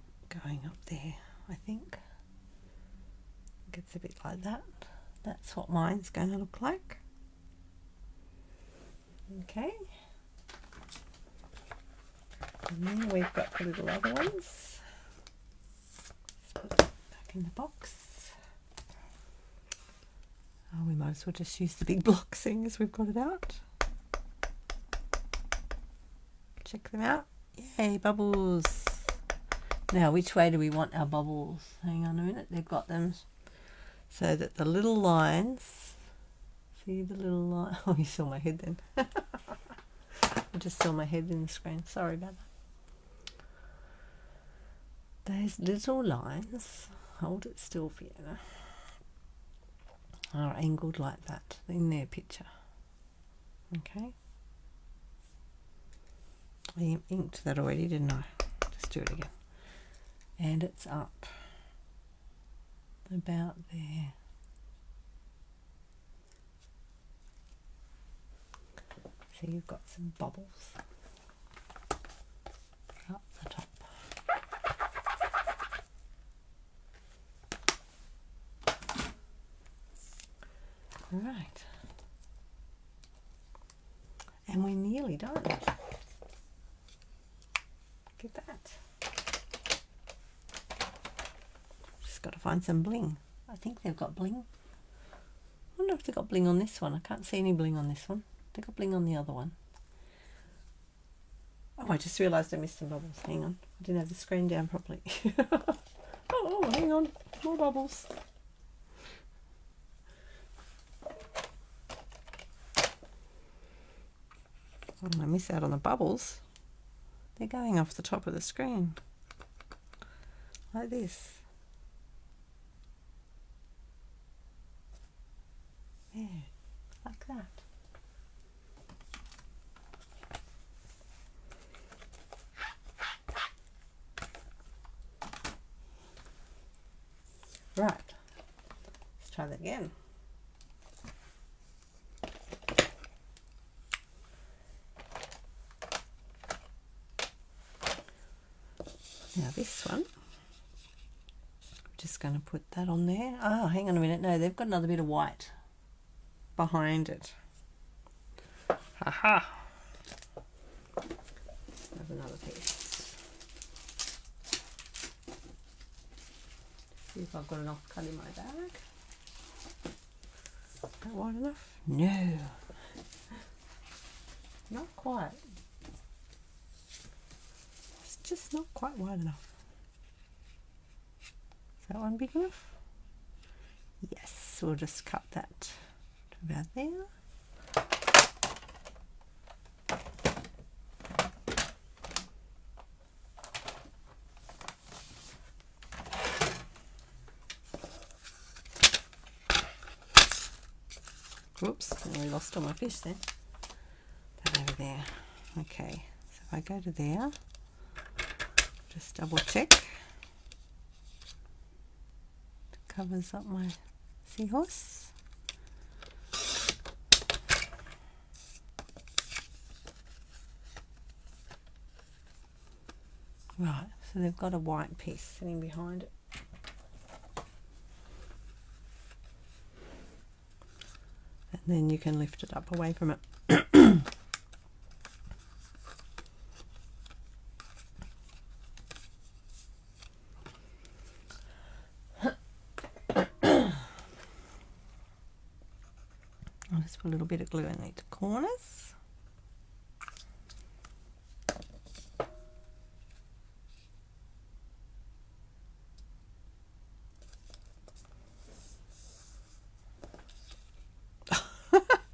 going up there, I think. It's a bit like that. That's what mine's going to look like. Okay. And then we've got the little other ones. Let's put that back in the box. Oh, we might as well just use the big block seeing as we've got it out. Check them out. Yay, bubbles. Now, which way do we want our bubbles? Hang on a minute, they've got them so that the little lines, see the little line, oh, you saw my head then. I just saw my head in the screen, sorry about that. Those little lines, hold it still, Fiona, are angled like that in their picture. Okay. I inked that already, didn't I? Just do it again. And it's up about there. So you've got some bubbles up the top. Right. And we're nearly done. Look at that. Got to find some bling. I think they've got bling. I wonder if they've got bling on this one. I can't see any bling on this one. They've got bling on the other one. Oh, I just realised I missed some bubbles. Hang on. I didn't have the screen down properly. Oh, hang on. More bubbles. Oh, I miss out on the bubbles. They're going off the top of the screen. Like this. Yeah, like that. Right, let's try that again. Now this one, I'm just going to put that on there. Oh, hang on a minute. No, they've got another bit of white behind it. Haha. Have another piece. See if I've got enough cut in my bag. Is that wide enough? No. Not quite. It's just not quite wide enough. Is that one big enough? Yes, we'll just cut that about there. Whoops, I lost all my fish then. That over there. Okay, so if I go to there, just double check. It covers up my seahorse. Right, so they've got a white piece sitting behind it. And then you can lift it up away from it. I'll just put a little bit of glue in the corners.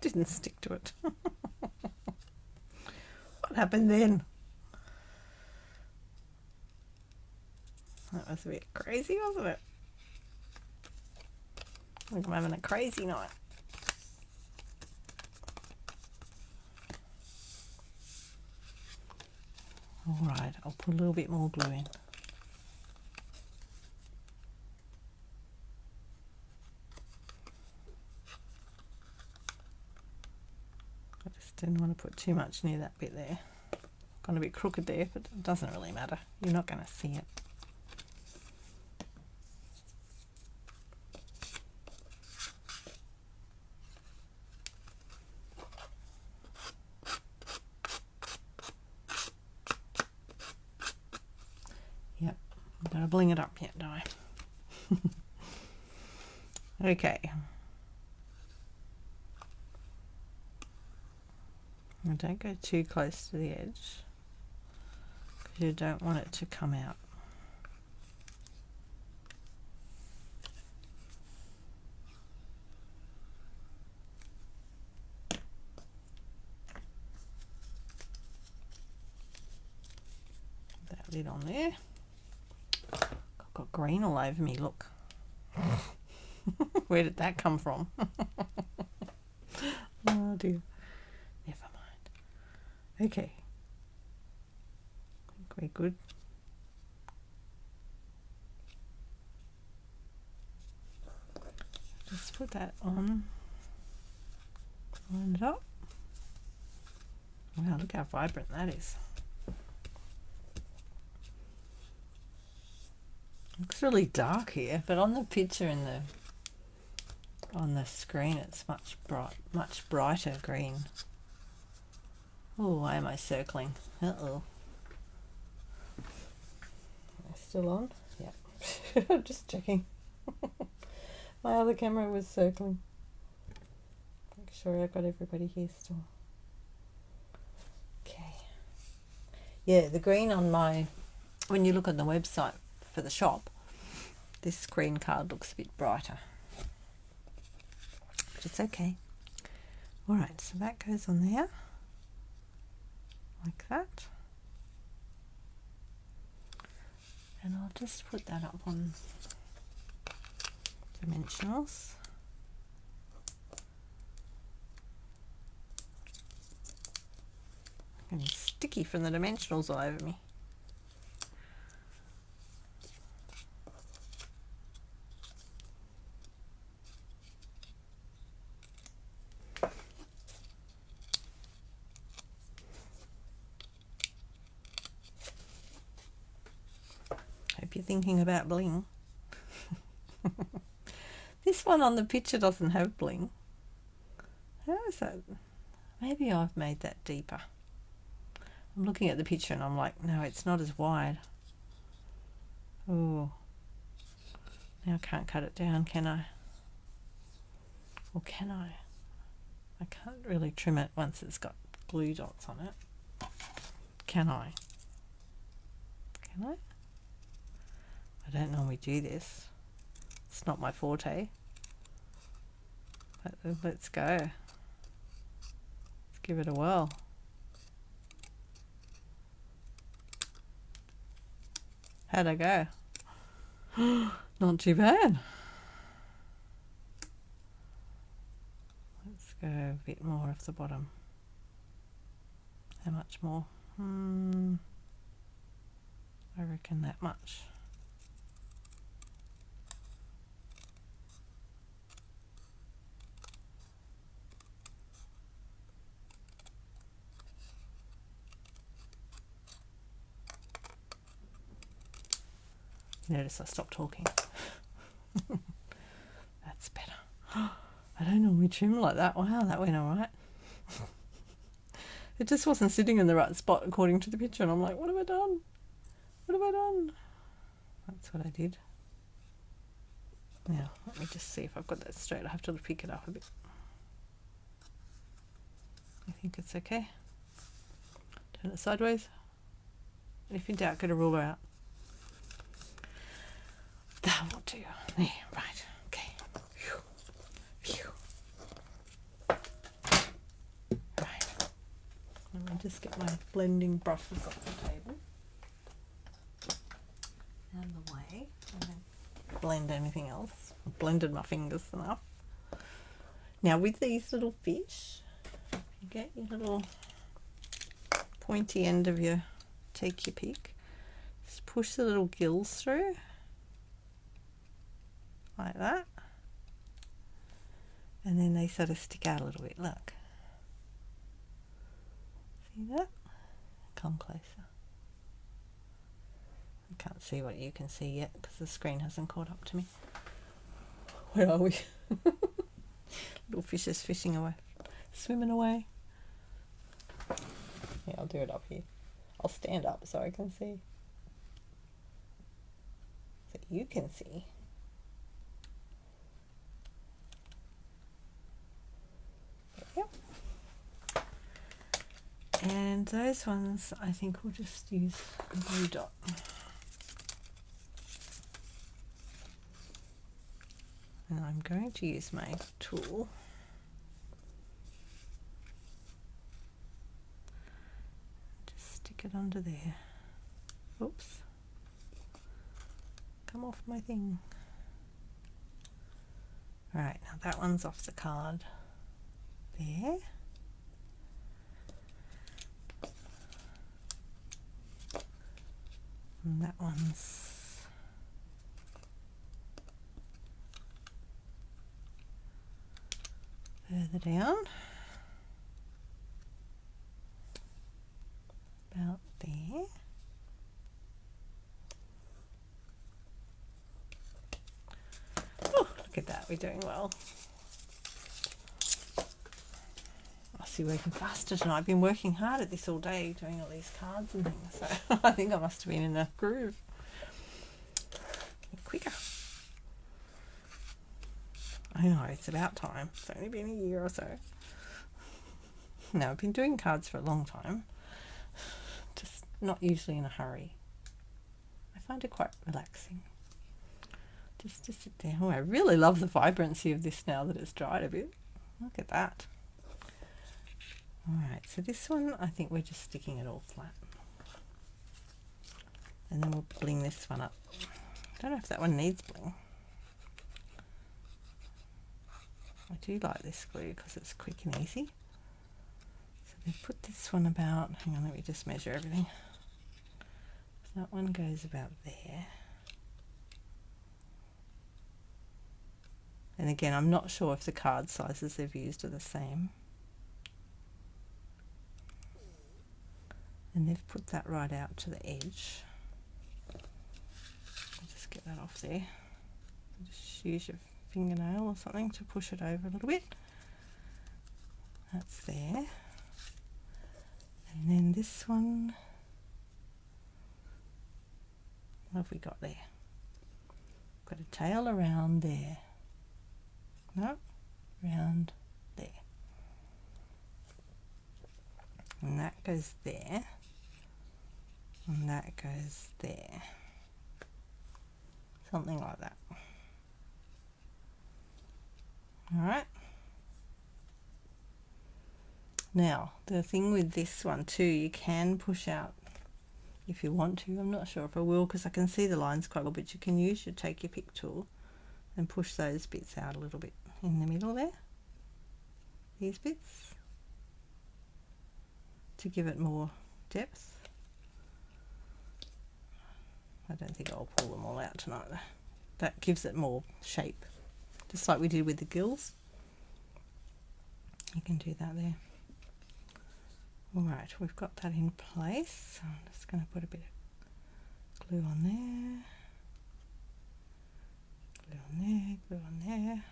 Didn't stick to it. What happened then? That was a bit crazy, wasn't it? Like I'm having a crazy night. Alright, I'll put a little bit more glue in. I just didn't want to put too much near that bit there. Gone a bit crooked there, but it doesn't really matter. You're not going to see it. Yep, I've got to bling it up yet, don't I? Okay. And don't go too close to the edge because you don't want it to come out. That lid on there. I've got green all over me, look. Where did that come from? Oh dear. Never mind. Okay. I think we're good. Just put that on. Line it up. Wow, look how vibrant that is. Looks really dark here, but on the picture in the on the screen it's much brighter green. Oh, why am I circling? Uh-oh. Am I still on? Yeah. Just checking. My other camera was circling. Make sure I got everybody here still. Okay. Yeah, the green on my, when you look on the website for the shop, this screen card looks a bit brighter. But it's okay. Alright, so that goes on there. Like that. And I'll just put that up on dimensionals. And sticky from the dimensionals all over me. Hope you're thinking about bling. This one on the picture doesn't have bling. How is that? Maybe I've made that deeper. I'm looking at the picture and I'm like, no, it's not as wide. Oh, now I can't cut it down, can I? Or can I? I can't really trim it once it's got glue dots on it. Can I? Can I? I don't normally do this. It's not my forte. But let's go. Let's give it a whirl. How'd I go? Not too bad. Let's go a bit more off the bottom. How much more? I reckon that much. Notice I stopped talking. That's better. I don't normally trim like that. Wow, that went all right. It just wasn't sitting in the right spot according to the picture, and I'm like, what have I done? What have I done? That's what I did. Now, let me just see if I've got that straight. I have to pick it up a bit. I think it's okay. Turn it sideways. If in doubt, get a ruler out. That will do. There, right. Okay. Phew. Phew. Right. Let me just get my blending brushes off the table. Out of the way. I don't blend anything else. I've blended my fingers enough. Now with these little fish, you get your little pointy end of your, take your pick, just push the little gills through, like that. And then they sort of stick out a little bit, look. See that? Come closer. I can't see what you can see yet because the screen hasn't caught up to me. Where are we? Little fishes fishing away, swimming away. Yeah, I'll do it up here. I'll stand up so I can see. So you can see. Yep. And those ones, I think we'll just use a blue dot. And I'm going to use my tool. Just stick it under there. Oops. Come off my thing. Right, now that one's off the card. There. And that one's further down, about there. Oh, look at that, we're doing well. I see working faster tonight. I've been working hard at this all day, doing all these cards and things, so I think I must have been in the groove. Quicker. I know, it's about time. It's only been a year or so. No, I've been doing cards for a long time. Just not usually in a hurry. I find it quite relaxing. Just to sit there. Oh, I really love the vibrancy of this now that it's dried a bit. Look at that. Alright, so this one, I think we're just sticking it all flat. And then we'll bling this one up. I don't know if that one needs bling. I do like this glue because it's quick and easy. So we put this one about, hang on, let me just measure everything. So that one goes about there. And again, I'm not sure if the card sizes they've used are the same. And they've put that right out to the edge. I'll just get that off there. Just use your fingernail or something to push it over a little bit. That's there. And then this one, what have we got there? Got a tail around there. No, around there. And that goes there. And that goes there. Something like that. Alright. Now, the thing with this one too, you can push out if you want to. I'm not sure if I will because I can see the lines quite well, but you can use your take your pick tool and push those bits out a little bit in the middle there. These bits. To give it more depth. I don't think I'll pull them all out tonight though. That gives it more shape. Just like we did with the gills. You can do that there. Alright, we've got that in place. So I'm just going to put a bit of glue on there. Glue on there, glue on there.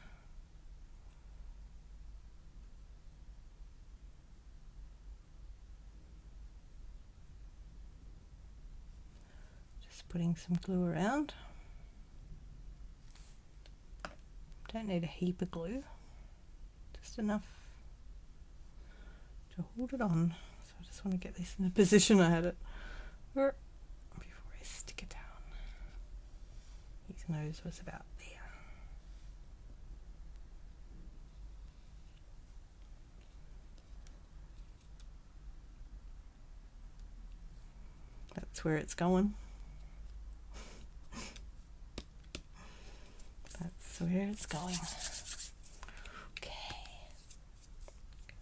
Just putting some glue around. Don't need a heap of glue, just enough to hold it on. So I just want to get this in the position I had it before I stick it down. His nose was about there. That's where it's going. That's where it's going. Okay.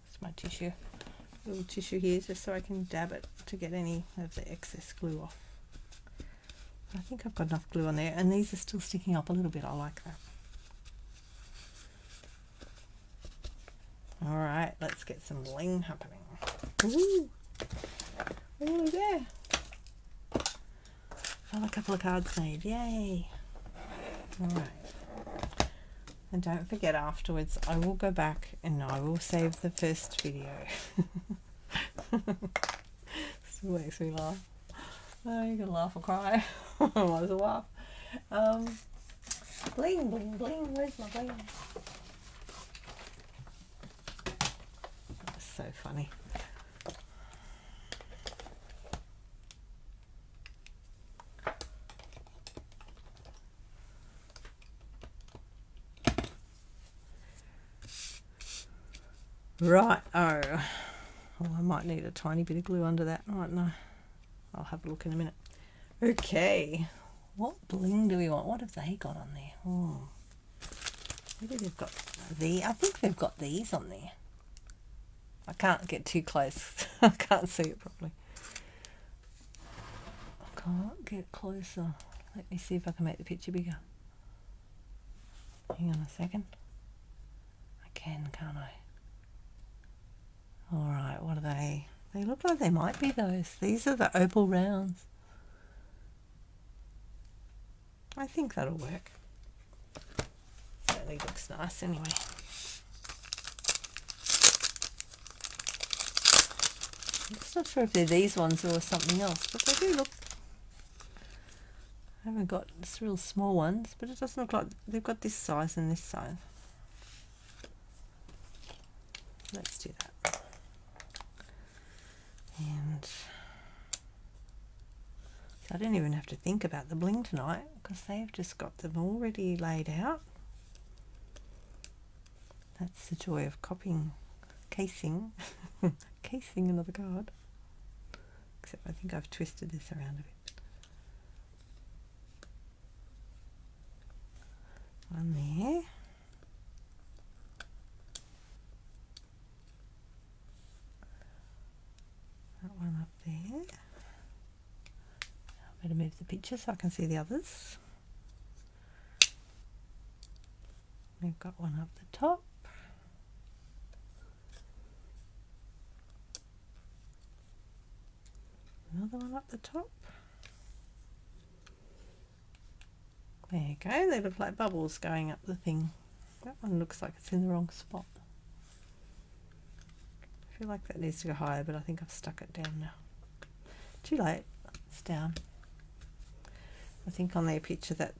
Here's my tissue. Little tissue here just so I can dab it to get any of the excess glue off. I think I've got enough glue on there, and these are still sticking up a little bit. I like that. All right, let's get some bling happening. Ooh, look there. Got a couple of cards made. Yay! All right. And don't forget, afterwards I will go back and I will save the first video. Still makes me laugh. Oh, you can laugh or cry. I might as well laugh. Bling, bling, bling. Where's my bling? That was so funny. Right, well, I might need a tiny bit of glue under that, mightn't I? I'll have a look in a minute. Okay, what bling do we want? What have they got on there? Oh, maybe they've got I think they've got these on there. I can't get too close. I can't see it properly. I can't get closer. Let me see if I can make the picture bigger. Hang on a second. I can, can't I? Alright, what are they? They look like they might be those. These are the Opal Rounds. I think that'll work. Certainly looks nice anyway. I'm just not sure if they're these ones or something else, but they do look... I haven't got just real small ones, but it doesn't look like they've got this size and this size. Let's do that. And so I don't even have to think about the bling tonight because they've just got them already laid out. That's the joy of copying, casing another card. Except I think I've twisted this around a bit. One there. That one up there. I better move the picture so I can see the others. We've got one up the top. Another one up the top. There you go. They look like bubbles going up the thing. That one looks like it's in the wrong spot. I feel like that needs to go higher, but I think I've stuck it down now. Too late. It's down. I think on their picture that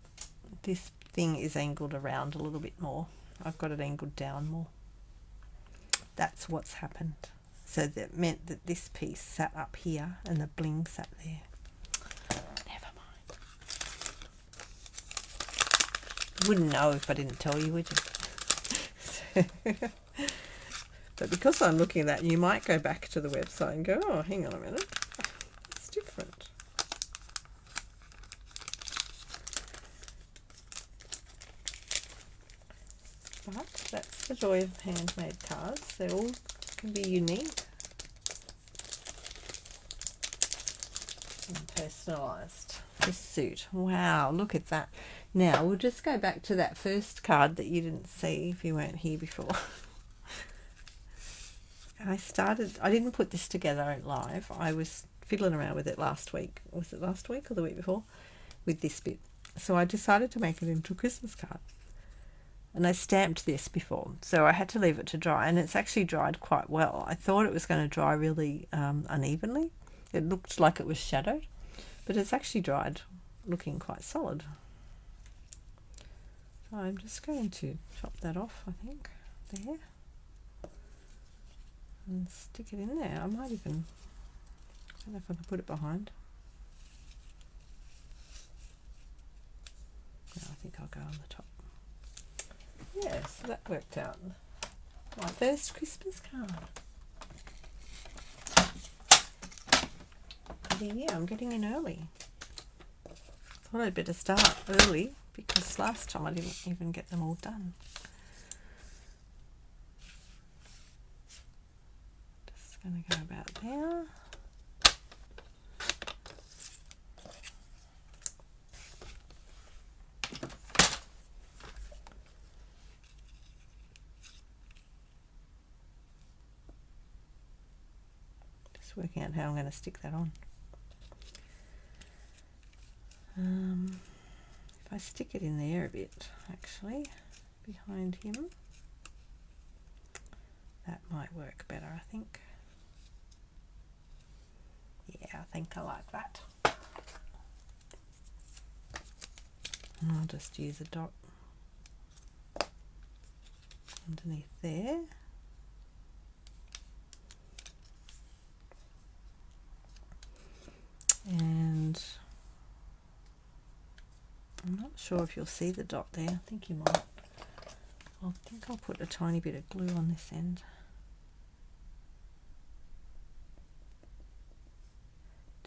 this thing is angled around a little bit more. I've got it angled down more. That's what's happened. So that meant that this piece sat up here and the bling sat there. Never mind. You wouldn't know if I didn't tell you, would you? But because I'm looking at that, you might go back to the website and go, oh, hang on a minute. It's different. But that's the joy of handmade cards. They all can be unique and personalised. This suit. Wow, look at that. Now, we'll just go back to that first card that you didn't see if you weren't here before. I didn't put this together live. I was fiddling around with it last week. Was it last week or the week before? With this bit. So I decided to make it into a Christmas card. And I stamped this before, so I had to leave it to dry, and it's actually dried quite well. I thought it was going to dry really unevenly. It looked like it was shadowed, but it's actually dried looking quite solid. So I'm just going to chop that off, I think, there. And stick it in there. I might even, I don't know if I can put it behind. No, I think I'll go on the top. Yeah, so that worked out. My first Christmas card. of the year. I'm getting in early. Thought I'd better start early because last time I didn't even get them all done. Just going to go about there. Just working out how I'm going to stick that on. If I stick it in there a bit, actually, behind him, that might work better, I think. Yeah, I think I like that. And I'll just use a dot underneath there. And I'm not sure if you'll see the dot there. I think you might. I think I'll put a tiny bit of glue on this end.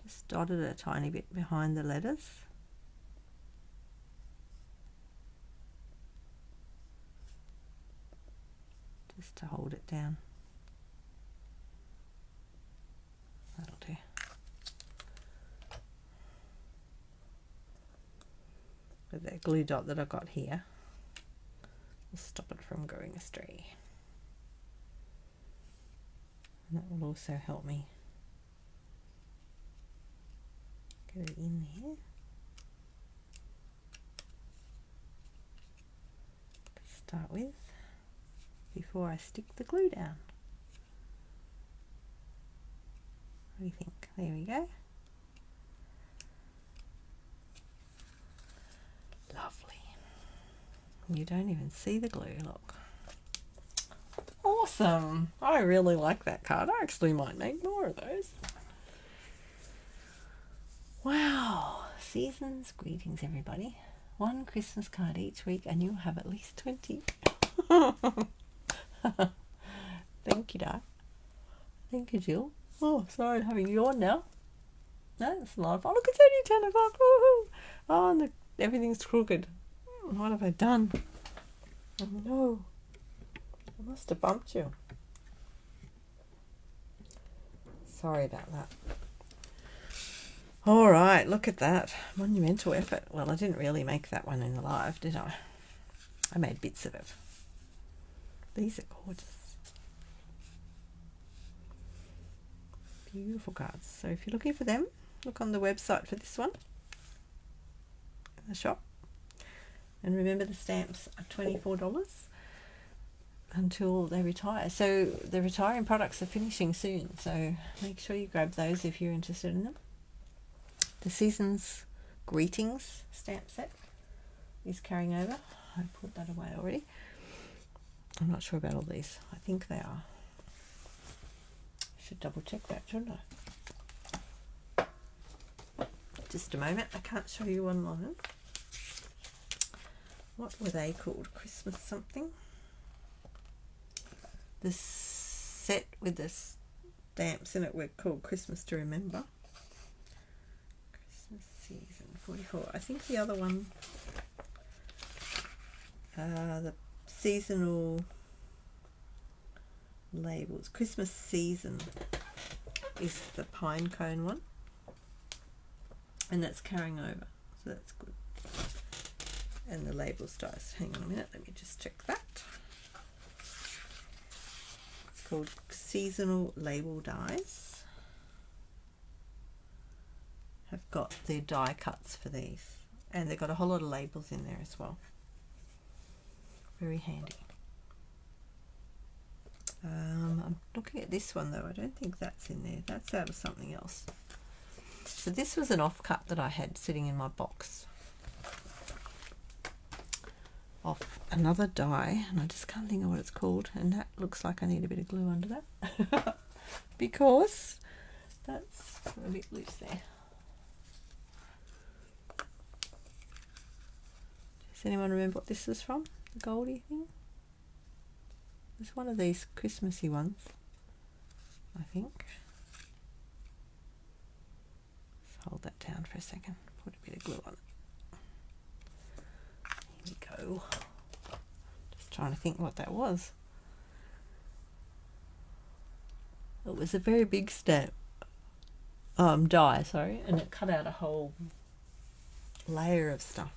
Just dotted a tiny bit behind the letters. Just to hold it down. That'll do. With that glue dot that I've got here, will stop it from going astray. And that will also help me get it in here. To start with, before I stick the glue down. What do you think? There we go. Lovely. You don't even see the glue, look. Awesome. I really like that card. I actually might make more of those. Wow. Season's greetings, everybody. 1 Christmas card each week and you'll have at least 20. Thank you, Di. Thank you, Jill. Oh, sorry, I'm having a yawn now. No, it's not. Oh, look, it's only 10 o'clock. Woohoo! Oh, and everything's crooked. What have I done? Oh no. I must have bumped you. Sorry about that. All right, look at that. Monumental effort. Well, I didn't really make that one in the live, did I? I made bits of it. These are gorgeous. Beautiful cards. So if you're looking for them, look on the website for this one. In the shop. And remember, the stamps are $24 until they retire. So the retiring products are finishing soon. So make sure you grab those if you're interested in them. The Season's Greetings stamp set is carrying over. I put that away already. I'm not sure about all these. I think they are. Should double check that, shouldn't I? Just a moment. I can't show you online. What were they called? Christmas something? The set with the stamps in it were called Christmas to Remember. Christmas Season 44. I think the other one, the seasonal labels. Christmas Season is the pine cone one. And that's carrying over. So that's good. And the label starts. Hang on a minute, let me just check that. It's called Seasonal Label Dies. Have got the die cuts for these, and they've got a whole lot of labels in there as well. Very handy. I'm looking at this one though. I don't think that's in there. That's out of something else. So this was an off-cut that I had sitting in my box. Off another die, and I just can't think of what it's called, and that looks like I need a bit of glue under that because that's a bit loose there. Does anyone remember what this is from? The Goldie thing? It's one of these Christmassy ones, I think. around for a second. Put a bit of glue on it. Here we go. Just trying to think what that was. It was a very big stamp. Die, sorry, and it cut out a whole layer of stuff.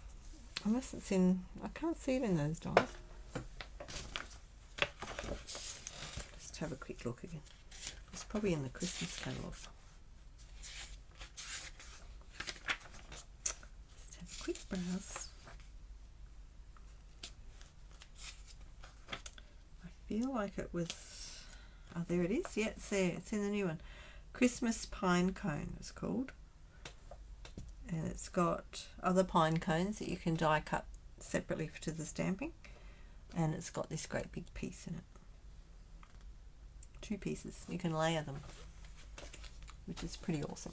Unless it's in, I can't see it in those dies. Just have a quick look again. It's probably in the Christmas catalogue. Just have a quick browse. I feel like it was, oh, there it is. Yeah, it's there. It's in the new one. Christmas Pine Cone it's called. And it's got other pine cones that you can die cut separately to the stamping. And it's got this great big piece in it. 2 pieces. You can layer them, which is pretty awesome.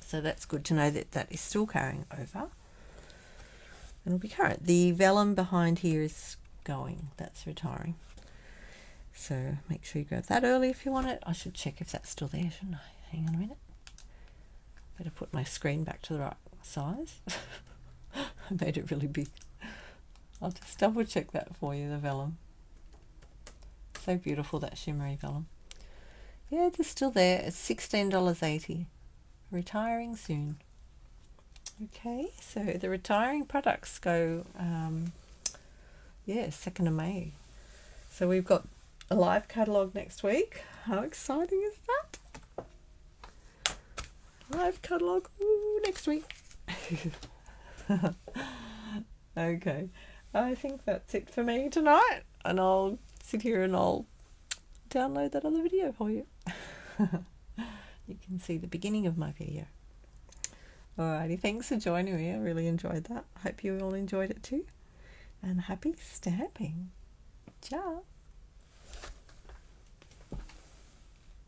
So that's good to know that that is still carrying over. It'll be current. The vellum behind here is going. That's retiring. So make sure you grab that early if you want it. I should check if that's still there, shouldn't I? Hang on a minute. Better put my screen back to the right size. I made it really big. I'll just double check that for you, the vellum. So beautiful, that shimmery vellum. Yeah, it's still there. It's $16.80. Retiring soon. Okay, so the retiring products go, 2nd of May. So we've got a live catalogue next week. How exciting is that? Live catalogue next week. Okay, I think that's it for me tonight, and I'll sit here and I'll download that other video for you. You can see the beginning of my video. Alrighty, thanks for joining me. I really enjoyed that. I hope you all enjoyed it too. And happy stamping. Ciao.